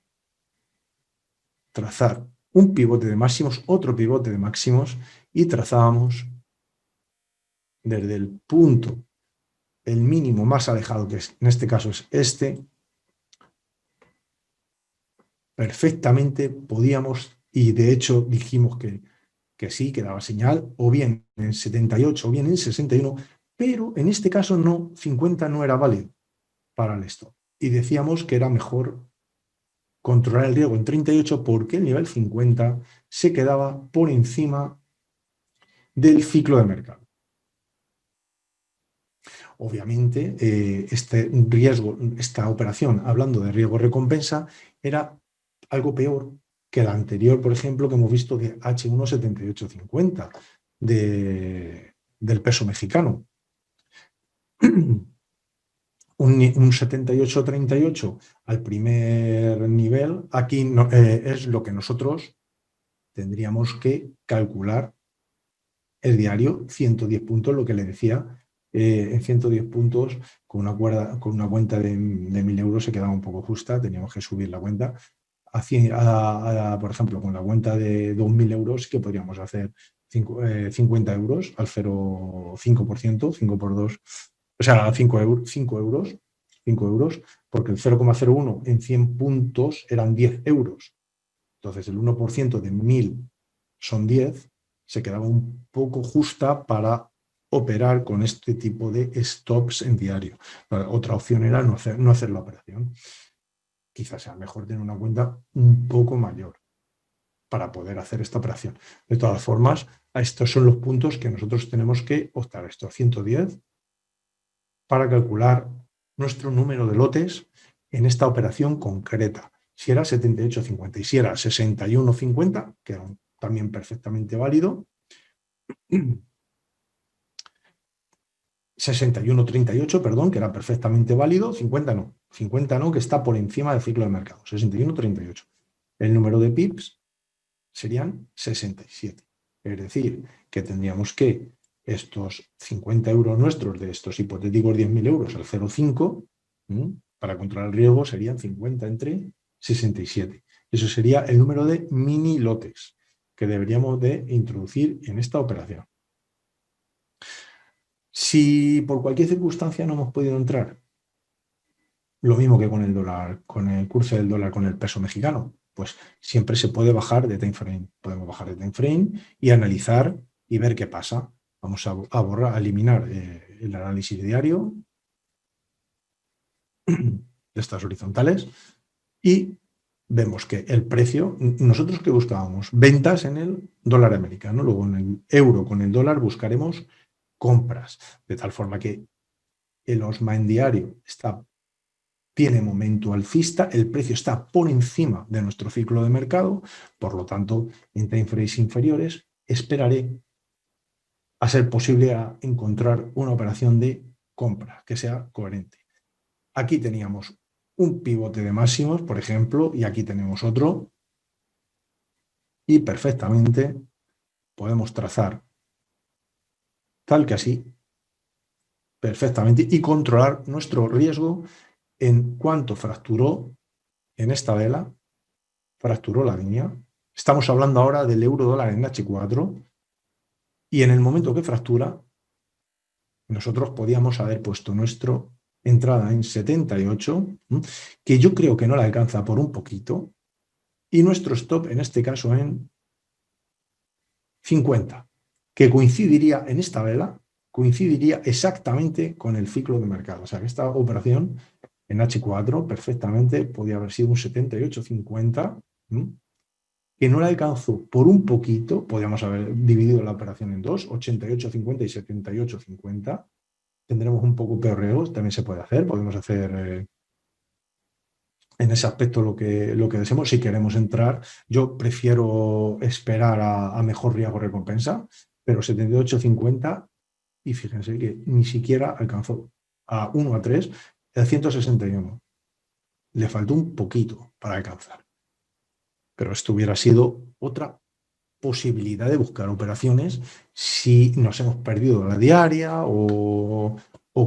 trazar un pivote de máximos, otro pivote de máximos, y trazábamos desde el punto, el mínimo más alejado, que en este caso es este, perfectamente podíamos, y de hecho dijimos que sí, que daba señal, o bien en 78 o bien en 61, pero en este caso no, 50 no era válido para el stop. Y decíamos que era mejor controlar el riesgo en 38 porque el nivel 50 se quedaba por encima del ciclo de mercado. Obviamente, este riesgo, esta operación, hablando de riesgo-recompensa, era algo peor que la anterior, por ejemplo, que hemos visto de H17850 del peso mexicano. Un 78,38 al primer nivel, aquí no, es lo que nosotros tendríamos que calcular el diario, 110 puntos, lo que le decía, en 110 puntos, con una cuenta de 1.000 euros se quedaba un poco justa, teníamos que subir la cuenta por ejemplo, con la cuenta de 2.000 euros, que podríamos hacer 50 euros al 0,5%, 5 por 2, o sea, 5 euros, 5 euros, porque el 0,01 en 100 puntos eran 10 euros. Entonces, el 1% de 1.000 son 10, se quedaba un poco justa para operar con este tipo de stops en diario. Otra opción era no hacer la operación. Quizás sea mejor tener una cuenta un poco mayor para poder hacer esta operación. De todas formas, estos son los puntos que nosotros tenemos que optar, estos 110, para calcular nuestro número de lotes en esta operación concreta. Si era 78,50 y si era 61,50, que era también perfectamente válido, 61,38, perdón, que era perfectamente válido, 50 no, que está por encima del ciclo de mercado, 61,38. El número de pips serían 67. Es decir, que tendríamos que estos 50 euros nuestros de estos hipotéticos 10.000 euros al 0,5, para controlar el riesgo serían 50 entre 67. Eso sería el número de mini lotes que deberíamos de introducir en esta operación. Si por cualquier circunstancia no hemos podido entrar, lo mismo que con el dólar, con el curso del dólar con el peso mexicano, pues siempre se puede bajar de time frame. Podemos bajar de time frame y analizar y ver qué pasa. Vamos a eliminar el análisis diario de estas horizontales y vemos que el precio, nosotros que buscábamos ventas en el dólar americano, luego en el euro con el dólar buscaremos compras, de tal forma que el OSMA en diario tiene momento alcista, el precio está por encima de nuestro ciclo de mercado, por lo tanto, en time frames inferiores esperaré a ser posible a encontrar una operación de compra que sea coherente. Aquí teníamos un pivote de máximos, por ejemplo, y aquí tenemos otro, y perfectamente podemos trazar tal que así, perfectamente, y controlar nuestro riesgo en cuanto fracturó en esta vela, fracturó la línea. Estamos hablando ahora del euro dólar en H4 y en el momento que fractura, nosotros podíamos haber puesto nuestra entrada en 78, que yo creo que no la alcanza por un poquito, y nuestro stop en este caso en 50, que coincidiría en esta vela, coincidiría exactamente con el ciclo de mercado. O sea que esta operación en H4 perfectamente podía haber sido un 78,50, que no la alcanzó por un poquito. Podríamos haber dividido la operación en dos, 88,50 y 78,50. Tendremos un poco peor riesgo, también se puede hacer, podemos hacer en ese aspecto lo que deseemos. Si queremos entrar, yo prefiero esperar a mejor riesgo-recompensa, pero 78,50, y fíjense que ni siquiera alcanzó a 1 a 3 el 161. Le faltó un poquito para alcanzar. Pero esto hubiera sido otra posibilidad de buscar operaciones si nos hemos perdido la diaria o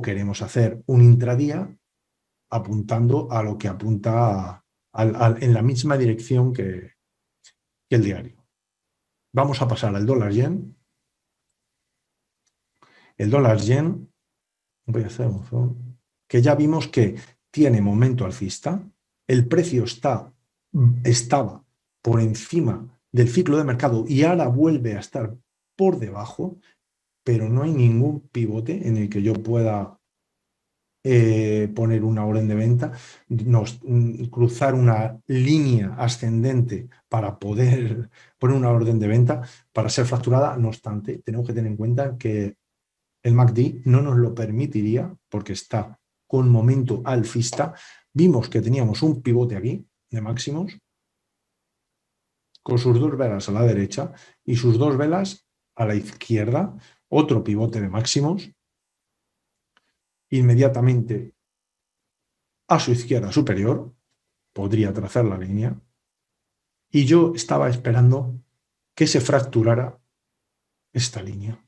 queremos hacer un intradía apuntando a lo que apunta en la misma dirección que el diario. Vamos a pasar al dólar yen. El dólar yen, voy a hacer un zoom, que ya vimos que tiene momento alcista, el precio estaba por encima del ciclo de mercado y ahora vuelve a estar por debajo, pero no hay ningún pivote en el que yo pueda poner una orden de venta, cruzar una línea ascendente para poder poner una orden de venta para ser fracturada. No obstante, tenemos que tener en cuenta que el MACD no nos lo permitiría porque está con momento alcista. Vimos que teníamos un pivote aquí de máximos con sus dos velas a la derecha y sus dos velas a la izquierda, otro pivote de máximos. Inmediatamente a su izquierda superior, podría trazar la línea, y yo estaba esperando que se fracturara esta línea,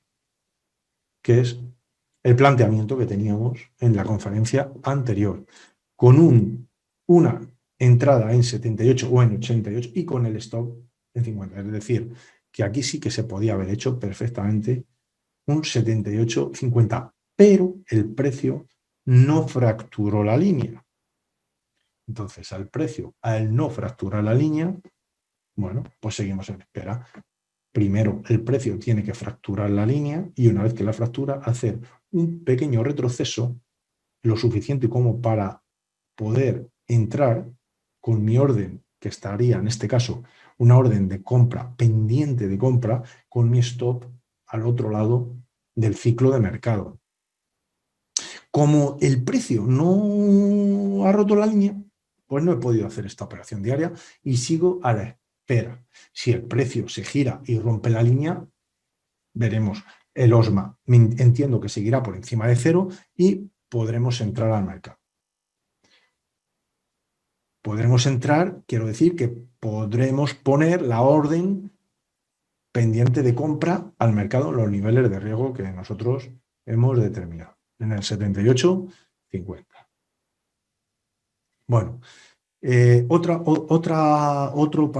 que es el planteamiento que teníamos en la conferencia anterior, con una entrada en 78 o en 88 y con el stop en 50. Es decir, que aquí sí que se podía haber hecho perfectamente un 78,50, pero el precio no fracturó la línea. Entonces, al no fracturar la línea, bueno, pues seguimos en espera. Primero, el precio tiene que fracturar la línea y una vez que la fractura, hacer un pequeño retroceso, lo suficiente como para poder entrar con mi orden, que estaría en este caso una orden de compra, pendiente de compra, con mi stop al otro lado del ciclo de mercado. Como el precio no ha roto la línea, pues no he podido hacer esta operación diaria y sigo a la espera. Si el precio se gira y rompe la línea, veremos. El OSMA entiendo que seguirá por encima de cero y podremos entrar al mercado. Podremos entrar, quiero decir que podremos poner la orden pendiente de compra al mercado en los niveles de riesgo que nosotros hemos determinado, en el 78,50. Bueno, otro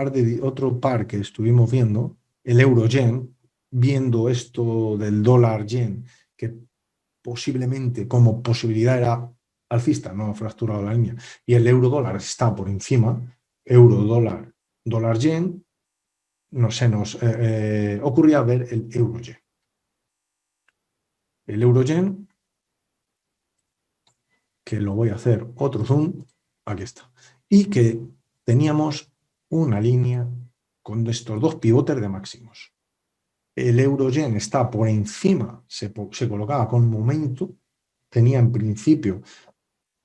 par que estuvimos viendo, el euro-yen, viendo esto del dólar-yen, que posiblemente como posibilidad era alcista, no ha fracturado la línea, y el euro-dólar está por encima, euro-dólar, dólar-yen, no se nos ocurría ver el euro-yen. El euro-yen, que lo voy a hacer otro zoom, aquí está, y que teníamos una línea con estos dos pivotes de máximos. El euro-yen está por encima, se colocaba con momento, tenía en principio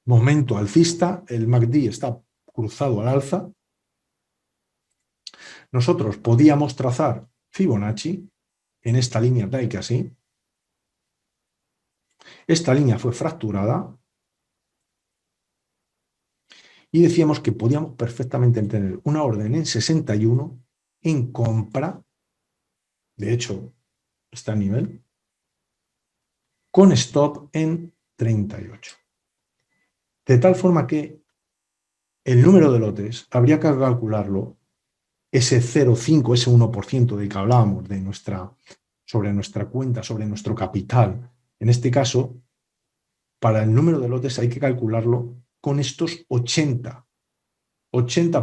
momento alcista, el MACD está cruzado al alza. Nosotros podíamos trazar Fibonacci en esta línea tal que así. Esta línea fue fracturada y decíamos que podíamos perfectamente tener una orden en 61 en compra, de hecho está a nivel, con stop en 38. De tal forma que el número de lotes habría que calcularlo, ese 0,5, ese 1% del que hablábamos sobre nuestra cuenta, sobre nuestro capital. En este caso, para el número de lotes hay que calcularlo con estos 80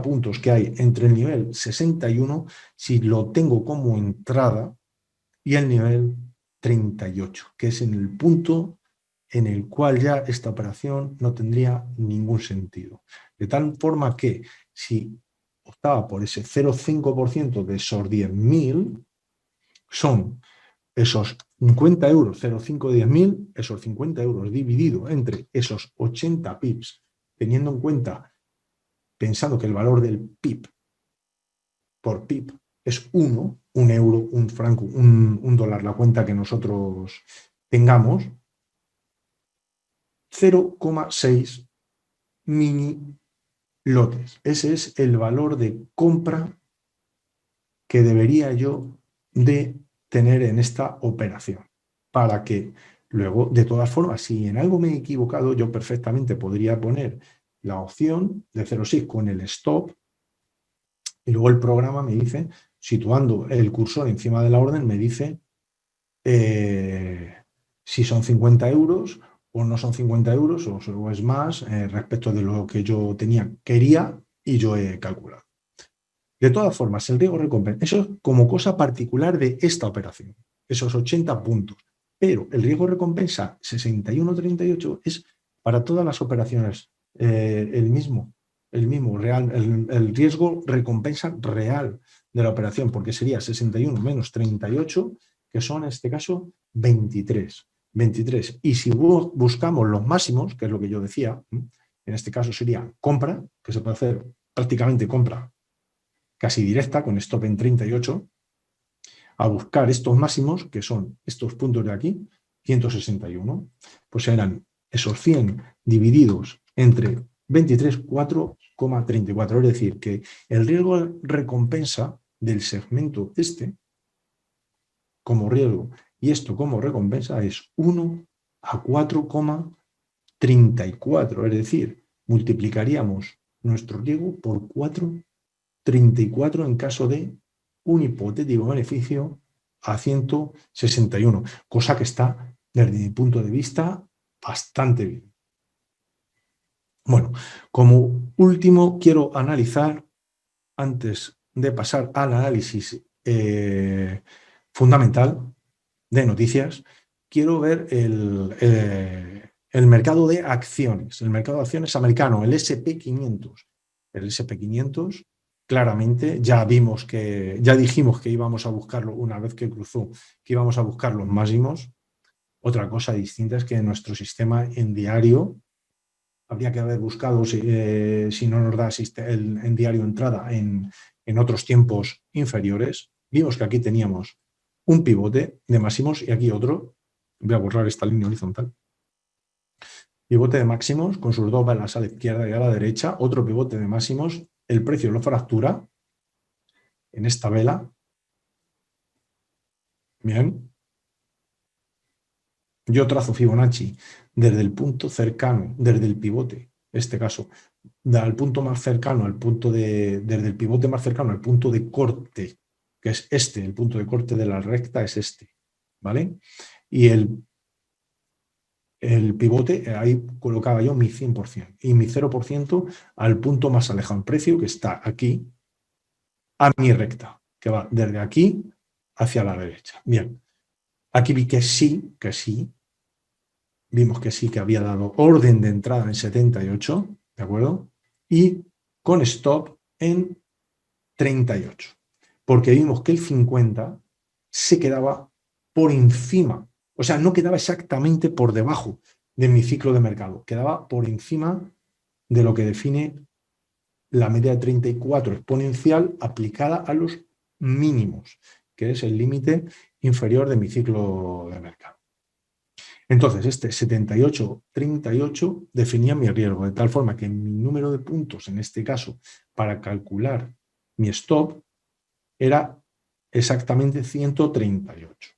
puntos que hay entre el nivel 61, si lo tengo como entrada, y el nivel 38, que es en el punto en el cual ya esta operación no tendría ningún sentido. De tal forma que si optaba por ese 0,5% de esos 10.000, son esos 50 euros, 0,5 de 10.000, esos 50 euros dividido entre esos 80 pips, teniendo en cuenta, pensando que el valor del pip por pip es 1, un euro, un franco, un dólar, la cuenta que nosotros tengamos, 0,6 mini lotes. Ese es el valor de compra que debería yo de tener en esta operación, para que luego, de todas formas, si en algo me he equivocado, yo perfectamente podría poner la opción de 0,6 con el stop y luego el programa me dice, situando el cursor encima de la orden, me dice si son 50 euros o no son 50 euros o es más respecto de lo que yo quería y yo he calculado. De todas formas, el riesgo recompensa, eso es como cosa particular de esta operación, esos 80 puntos. Pero el riesgo recompensa 61,38 es para todas las operaciones el mismo real, el riesgo recompensa real de la operación, porque sería 61 menos 38, que son en este caso 23. Y si buscamos los máximos, que es lo que yo decía, en este caso sería compra, que se puede hacer prácticamente compra casi directa, con stop en 38, a buscar estos máximos, que son estos puntos de aquí, 161, pues eran esos 100 divididos entre 23, 4,34. Es decir, que el riesgo recompensa del segmento este, como riesgo, y esto como recompensa, es 1 a 4,34. Es decir, multiplicaríamos nuestro riesgo por 4,34 en caso de un hipotético beneficio a 161, cosa que está, desde mi punto de vista, bastante bien. Bueno, como último quiero analizar, antes de pasar al análisis fundamental de noticias, quiero ver el mercado de acciones, el mercado de acciones americano, el SP500. El SP500, claramente, ya dijimos que íbamos a buscarlo una vez que cruzó, que íbamos a buscar los máximos. Otra cosa distinta es que nuestro sistema en diario, habría que haber buscado, si no nos da en diario entrada en otros tiempos inferiores. Vimos que aquí teníamos un pivote de máximos y aquí otro. Voy a borrar esta línea horizontal. Pivote de máximos con sus dos velas a la izquierda y a la derecha. Otro pivote de máximos. El precio lo fractura en esta vela. Bien. Yo trazo Fibonacci desde el punto cercano, desde el pivote, en este caso, al punto más cercano, desde el pivote más cercano al punto de corte, que es este, el punto de corte de la recta es este, ¿vale? Y el pivote, ahí colocaba yo mi 100% y mi 0% al punto más alejado en precio, que está aquí, a mi recta, que va desde aquí hacia la derecha. Bien, aquí vi que sí, vimos que sí que había dado orden de entrada en 78, ¿de acuerdo? Y con stop en 38, porque vimos que el 50 se quedaba por encima, o sea, no quedaba exactamente por debajo de mi ciclo de mercado, quedaba por encima de lo que define la media de 34 exponencial aplicada a los mínimos, que es el límite inferior de mi ciclo de mercado. Entonces, este 78-38 definía mi riesgo, de tal forma que mi número de puntos, en este caso, para calcular mi stop, era exactamente 138.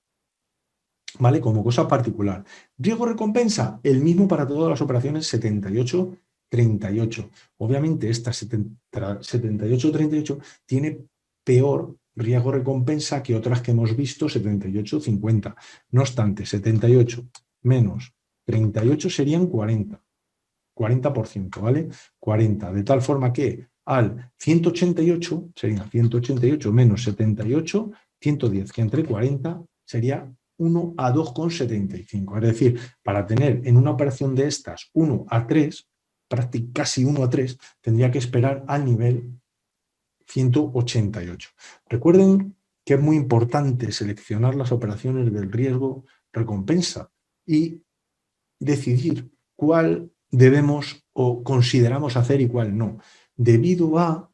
¿Vale? Como cosa particular. Riesgo-recompensa, el mismo para todas las operaciones 78-38. Obviamente, esta 78-38 tiene peor riesgo-recompensa que otras que hemos visto, 78-50. No obstante, 78 menos 38 serían 40%, ¿vale? 40, de tal forma que al 188, sería 188 menos 78, 110, que entre 40 sería 1 a 2,75. Es decir, para tener en una operación de estas 1 a 3, casi 1 a 3, tendría que esperar al nivel 188. Recuerden que es muy importante seleccionar las operaciones del riesgo recompensa y decidir cuál debemos o consideramos hacer y cuál no, debido a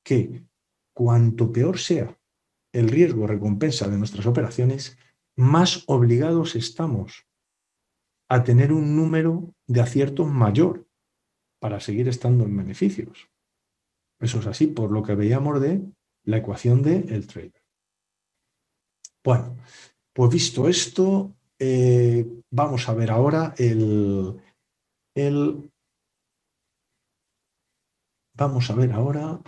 que cuanto peor sea el riesgo recompensa de nuestras operaciones, más obligados estamos a tener un número de aciertos mayor para seguir estando en beneficios. Eso es así por lo que veíamos de la ecuación del trader. Bueno, pues visto esto, vamos a ver ahora vamos a ver ahora,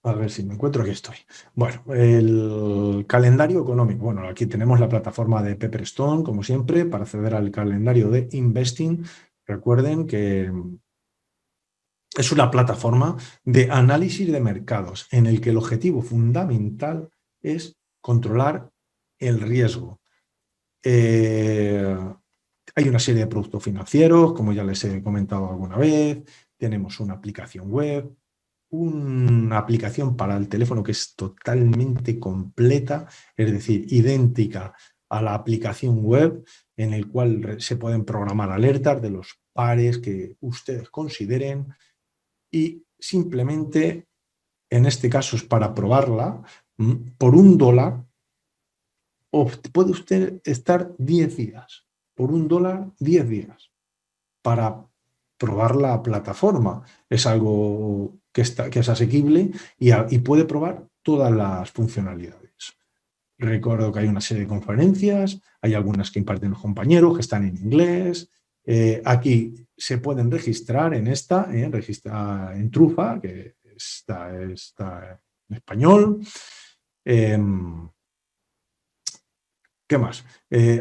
a ver si me encuentro, aquí estoy. Bueno, el calendario económico. Bueno, aquí tenemos la plataforma de Pepperstone, como siempre, para acceder al calendario de Investing. Recuerden que es una plataforma de análisis de mercados en el que el objetivo fundamental es controlar el riesgo. Hay una serie de productos financieros, como ya les he comentado alguna vez. Tenemos una aplicación web, una aplicación para el teléfono que es totalmente completa, es decir, idéntica a la aplicación web, en el cual se pueden programar alertas de los pares que ustedes consideren y simplemente, en este caso es para probarla, por $1 puede usted estar 10 días, por $1, 10 días, para probar la plataforma. Es algo que es asequible y puede probar todas las funcionalidades. Recuerdo que hay una serie de conferencias, hay algunas que imparten los compañeros, que están en inglés, Aquí se pueden registrar en esta, registra en Trufa, que está en español. ¿Qué más?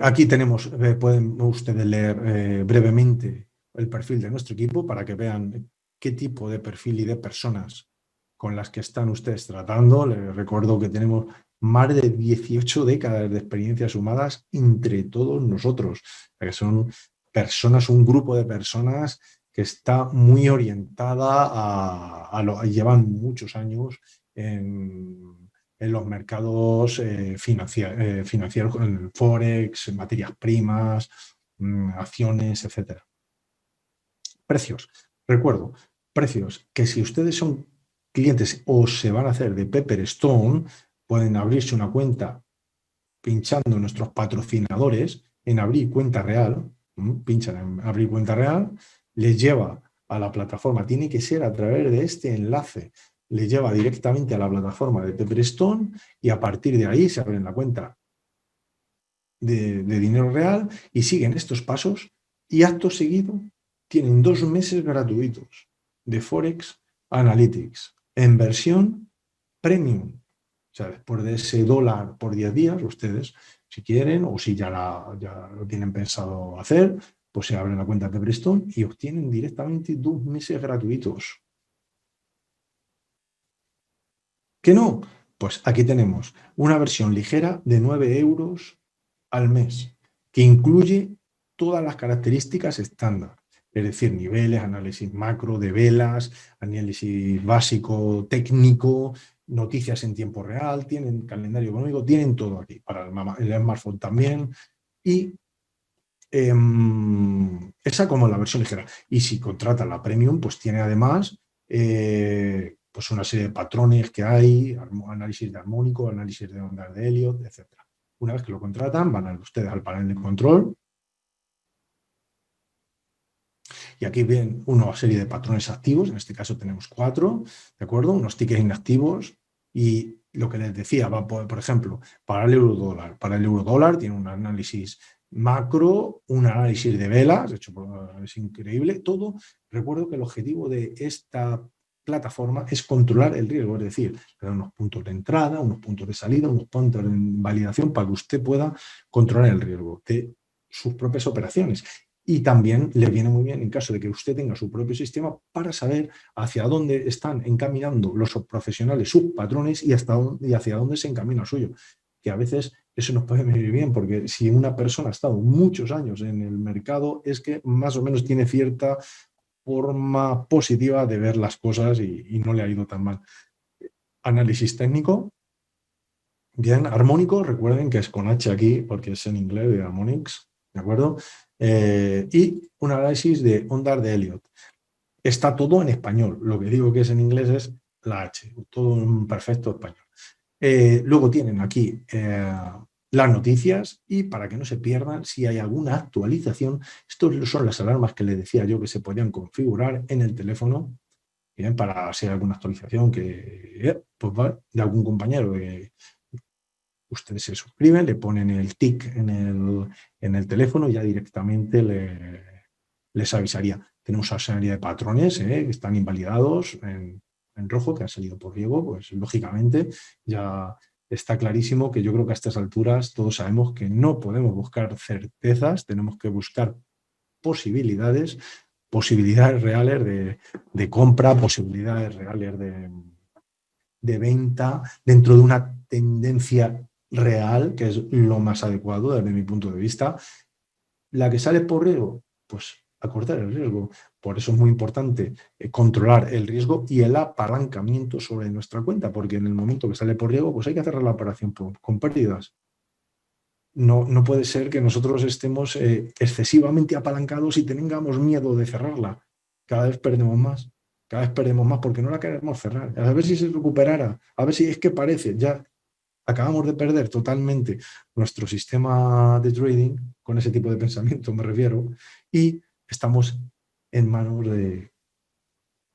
Aquí tenemos, pueden ustedes leer brevemente el perfil de nuestro equipo para que vean qué tipo de perfil y de personas con las que están ustedes tratando. Les recuerdo que tenemos más de 18 décadas de experiencias sumadas entre todos nosotros, que son personas, un grupo de personas que está muy orientada llevan muchos años en los mercados financieros, en el Forex, materias primas, acciones, etcétera. Precios. Recuerdo, precios que si ustedes son clientes o se van a hacer de Pepperstone, pueden abrirse una cuenta pinchando en nuestros patrocinadores en abrir cuenta real, pinchan en abrir cuenta real, les lleva a la plataforma, tiene que ser a través de este enlace, les lleva directamente a la plataforma de Pepperstone y a partir de ahí se abren la cuenta de dinero real y siguen estos pasos y acto seguido tienen 2 meses gratuitos de Forex Analytics en versión premium. O sea, después de ese dólar por 10 días, ustedes, si quieren o si ya lo tienen pensado hacer, pues se abren la cuenta de Pepperstone y obtienen directamente 2 meses gratuitos. ¿Qué no? Pues aquí tenemos una versión ligera de 9 euros al mes, que incluye todas las características estándar, es decir, niveles, análisis macro de velas, análisis básico técnico, noticias en tiempo real, tienen calendario económico, tienen todo aquí, para el smartphone también, y esa como la versión ligera. Y si contrata la premium, pues tiene además pues una serie de patrones que hay, análisis de armónico, análisis de ondas de Elliott, etc. Una vez que lo contratan, van ustedes al panel de control y aquí ven una serie de patrones activos, en este caso tenemos 4, ¿de acuerdo? Unos tickets inactivos y lo que les decía, va por ejemplo, para el euro dólar. Para el euro dólar tiene un análisis macro, un análisis de velas, de hecho es increíble, todo. Recuerdo que el objetivo de esta plataforma es controlar el riesgo, es decir, dar unos puntos de entrada, unos puntos de salida, unos puntos de validación para que usted pueda controlar el riesgo de sus propias operaciones. Y también le viene muy bien en caso de que usted tenga su propio sistema para saber hacia dónde están encaminando los profesionales sus patrones y hacia dónde se encamina el suyo. Que a veces eso nos puede venir bien porque si una persona ha estado muchos años en el mercado es que más o menos tiene cierta forma positiva de ver las cosas y no le ha ido tan mal. Análisis técnico. Bien, armónico, recuerden que es con H aquí porque es en inglés de Harmonics, ¿de acuerdo? Y un análisis de ondas de Elliott. Está todo en español. Lo que digo que es en inglés es la H, todo en perfecto español. Luego tienen aquí las noticias y para que no se pierdan, si hay alguna actualización, estas son las alarmas que les decía yo que se podían configurar en el teléfono, bien, para si hay alguna actualización pues va de algún compañero que ustedes se suscriben, le ponen el tic en el teléfono y ya directamente les avisaría. Tenemos una serie de patrones que están invalidados en rojo, que han salido por riesgo, pues lógicamente ya está clarísimo que yo creo que a estas alturas todos sabemos que no podemos buscar certezas, tenemos que buscar posibilidades reales de compra, posibilidades reales de venta dentro de una tendencia real, que es lo más adecuado desde mi punto de vista. La que sale por riesgo, pues acortar el riesgo. Por eso es muy importante controlar el riesgo y el apalancamiento sobre nuestra cuenta, porque en el momento que sale por riesgo, pues hay que cerrar la operación con pérdidas. No puede ser que nosotros estemos excesivamente apalancados y tengamos miedo de cerrarla. Cada vez perdemos más. Cada vez perdemos más porque no la queremos cerrar. A ver si se recuperara. A ver si es que parece. Ya acabamos de perder totalmente nuestro sistema de trading, con ese tipo de pensamiento me refiero, y estamos en manos de...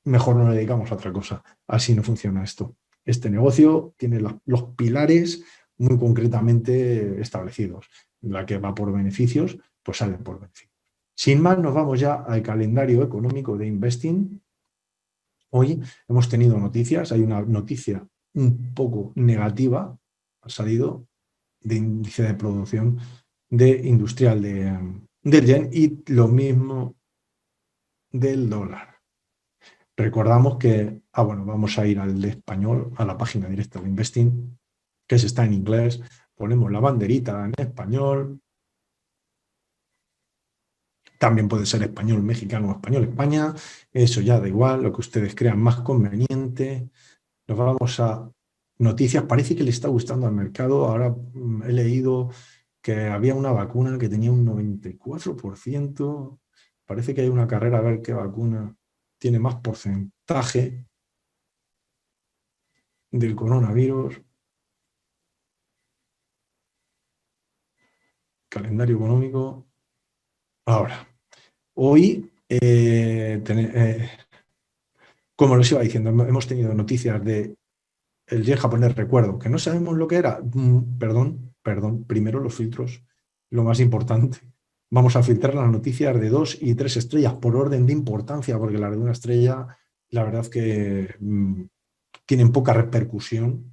Mejor no le dedicamos a otra cosa. Así no funciona esto. Este negocio tiene los pilares muy concretamente establecidos. La que va por beneficios, pues sale por beneficios. Sin más, nos vamos ya al calendario económico de Investing. Hoy hemos tenido noticias, hay una noticia un poco negativa, ha salido de índice de producción industrial del yen y lo mismo del dólar. Recordamos que, bueno, vamos a ir al de español, a la página directa de Investing, que está en inglés, ponemos la banderita en español, también puede ser español mexicano o español España, eso ya da igual, lo que ustedes crean más conveniente. Nos vamos a noticias, parece que le está gustando al mercado, ahora he leído que había una vacuna que tenía un 94%, parece que hay una carrera a ver qué vacuna tiene más porcentaje del coronavirus. Calendario económico. Ahora, hoy, como les iba diciendo, hemos tenido noticias de el yen japonés, recuerdo, que no sabemos lo que era. Perdón, primero los filtros, lo más importante. Vamos a filtrar las noticias de 2 y 3 estrellas por orden de importancia, porque las de una estrella, la verdad que tienen poca repercusión.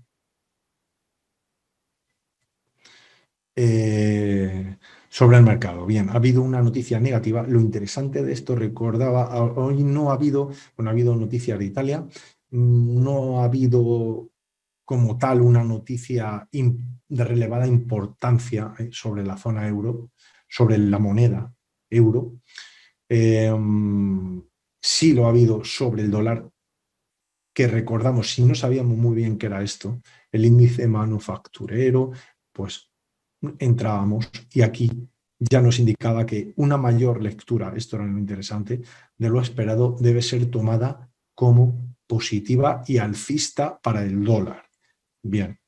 Sobre el mercado. Bien, ha habido una noticia negativa. Lo interesante de esto, recordaba, hoy no ha habido, bueno, ha habido noticias de Italia, no ha habido como tal una noticia de relevada importancia sobre la zona euro, sobre la moneda euro. Sí lo ha habido sobre el dólar, que recordamos, si no sabíamos muy bien qué era esto, el índice manufacturero, pues entrábamos y aquí ya nos indicaba que una mayor lectura, esto era lo interesante, de lo esperado debe ser tomada como positiva y alcista para el dólar. Bien,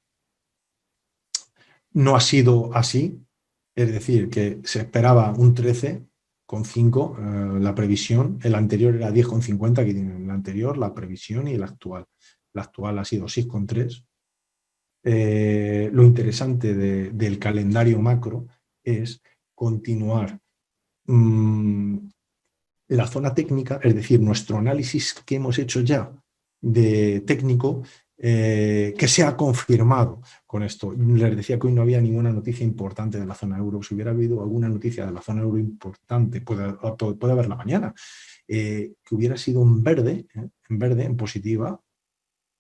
no ha sido así, es decir, que se esperaba un 13,5 la previsión, el anterior era 10,50, que tiene el anterior, la previsión y el actual. La actual ha sido 6,3. Lo interesante del calendario macro es continuar la zona técnica, es decir, nuestro análisis que hemos hecho ya de técnico, que se ha confirmado con esto. Les decía que hoy no había ninguna noticia importante de la zona euro. Si hubiera habido alguna noticia de la zona euro importante, puede haberla mañana, que hubiera sido en verde, en positiva,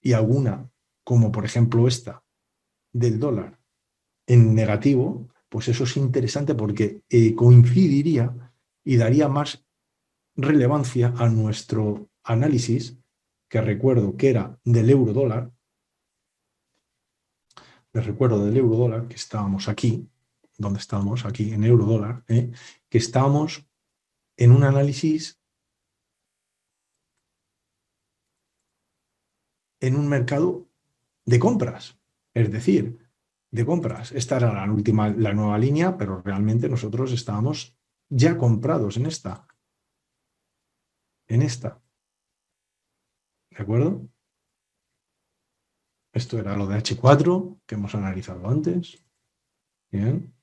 y alguna, como por ejemplo esta, del dólar en negativo, pues eso es interesante porque coincidiría y daría más relevancia a nuestro análisis, que recuerdo que era del euro dólar. Les recuerdo del euro dólar, que estábamos aquí, donde estábamos, aquí en euro dólar, que estábamos en un análisis en un mercado de compras, es decir, de compras. Esta era la nueva línea, pero realmente nosotros estábamos ya comprados en esta. ¿De acuerdo? Esto era lo de H4 que hemos analizado antes. Bien.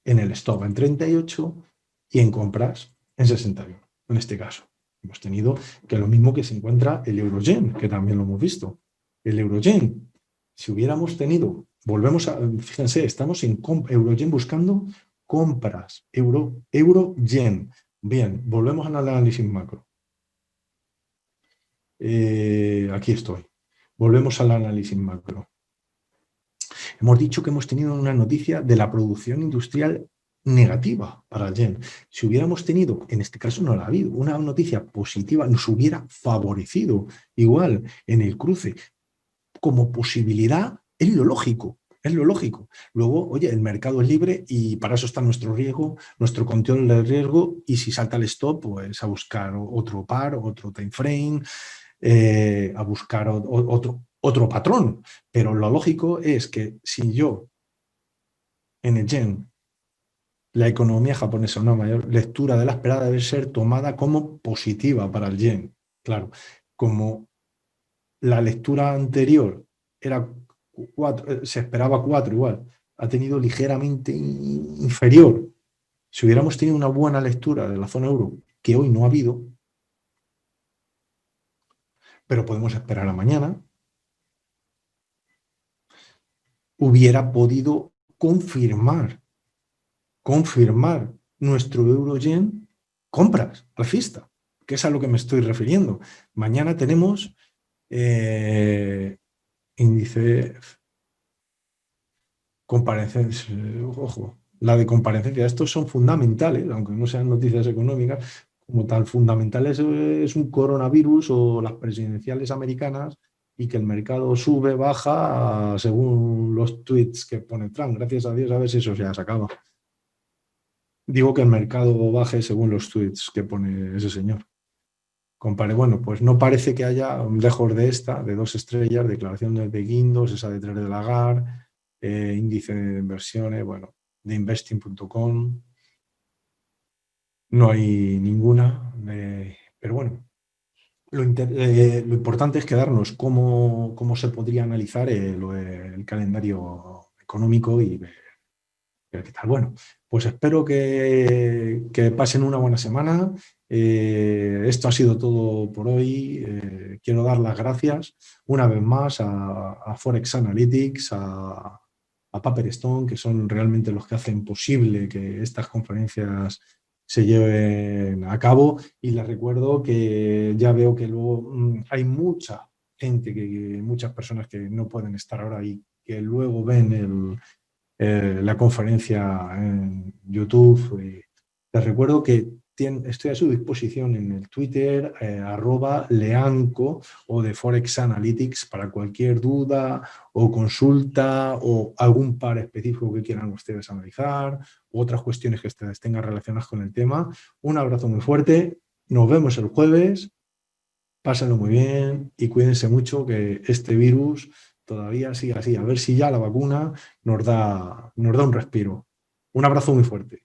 En el stop en 38 y en compras en 61. En este caso, hemos tenido que lo mismo que se encuentra el euro-yen, que también lo hemos visto. El euro-yen, si hubiéramos tenido, volvemos a, fíjense, estamos en euro-yen buscando compras, euro-yen. Bien, volvemos al análisis macro. Aquí estoy. Volvemos al análisis macro. Hemos dicho que hemos tenido una noticia de la producción industrial negativa para el yen. Si hubiéramos tenido, en este caso no la ha habido, una noticia positiva, nos hubiera favorecido igual en el cruce. Como posibilidad, es lo lógico. Es lo lógico. Luego, oye, el mercado es libre y para eso está nuestro riesgo, nuestro control de riesgo, y si salta el stop, pues a buscar otro par, otro time frame, a buscar otro patrón. Pero lo lógico es que si yo en el yen, la economía japonesa, una mayor lectura de la esperada debe ser tomada como positiva para el yen. Claro, como la lectura anterior era 4, se esperaba 4 igual, ha tenido ligeramente inferior Si hubiéramos tenido una buena lectura de la zona euro, que hoy no ha habido, pero podemos esperar a mañana, hubiera podido confirmar nuestro euro-yen compras alcista, que es a lo que me estoy refiriendo. Mañana tenemos índice comparecencia, ojo, la de comparecencia. Estos son fundamentales, aunque no sean noticias económicas, como tal, fundamentales es un coronavirus o las presidenciales americanas y que el mercado sube, baja según los tweets que pone Trump. Gracias a Dios, a ver si eso ya se acaba. Digo que el mercado baje según los tweets que pone ese señor. Compare, bueno, pues no parece que haya, lejos de esta, de 2 estrellas, declaración de Guindos, esa de 3 de Lagarde, índice de inversiones, bueno, de investing.com, no hay ninguna, pero bueno, lo importante es quedarnos cómo se podría analizar el calendario económico y ver qué tal. Bueno, pues espero que pasen una buena semana. Esto ha sido todo por hoy. Quiero dar las gracias una vez más a Forex Analytics, a Paper Stone, que son realmente los que hacen posible que estas conferencias se lleven a cabo. Y les recuerdo que ya veo que luego hay mucha gente, muchas personas que no pueden estar ahora y que luego ven la conferencia en YouTube. Les recuerdo que estoy a su disposición en el Twitter, @leanco o de Forex Analytics para cualquier duda o consulta o algún par específico que quieran ustedes analizar u otras cuestiones que ustedes tengan relacionadas con el tema. Un abrazo muy fuerte. Nos vemos el jueves. Pásenlo muy bien y cuídense mucho que este virus todavía sigue así. A ver si ya la vacuna nos da un respiro. Un abrazo muy fuerte.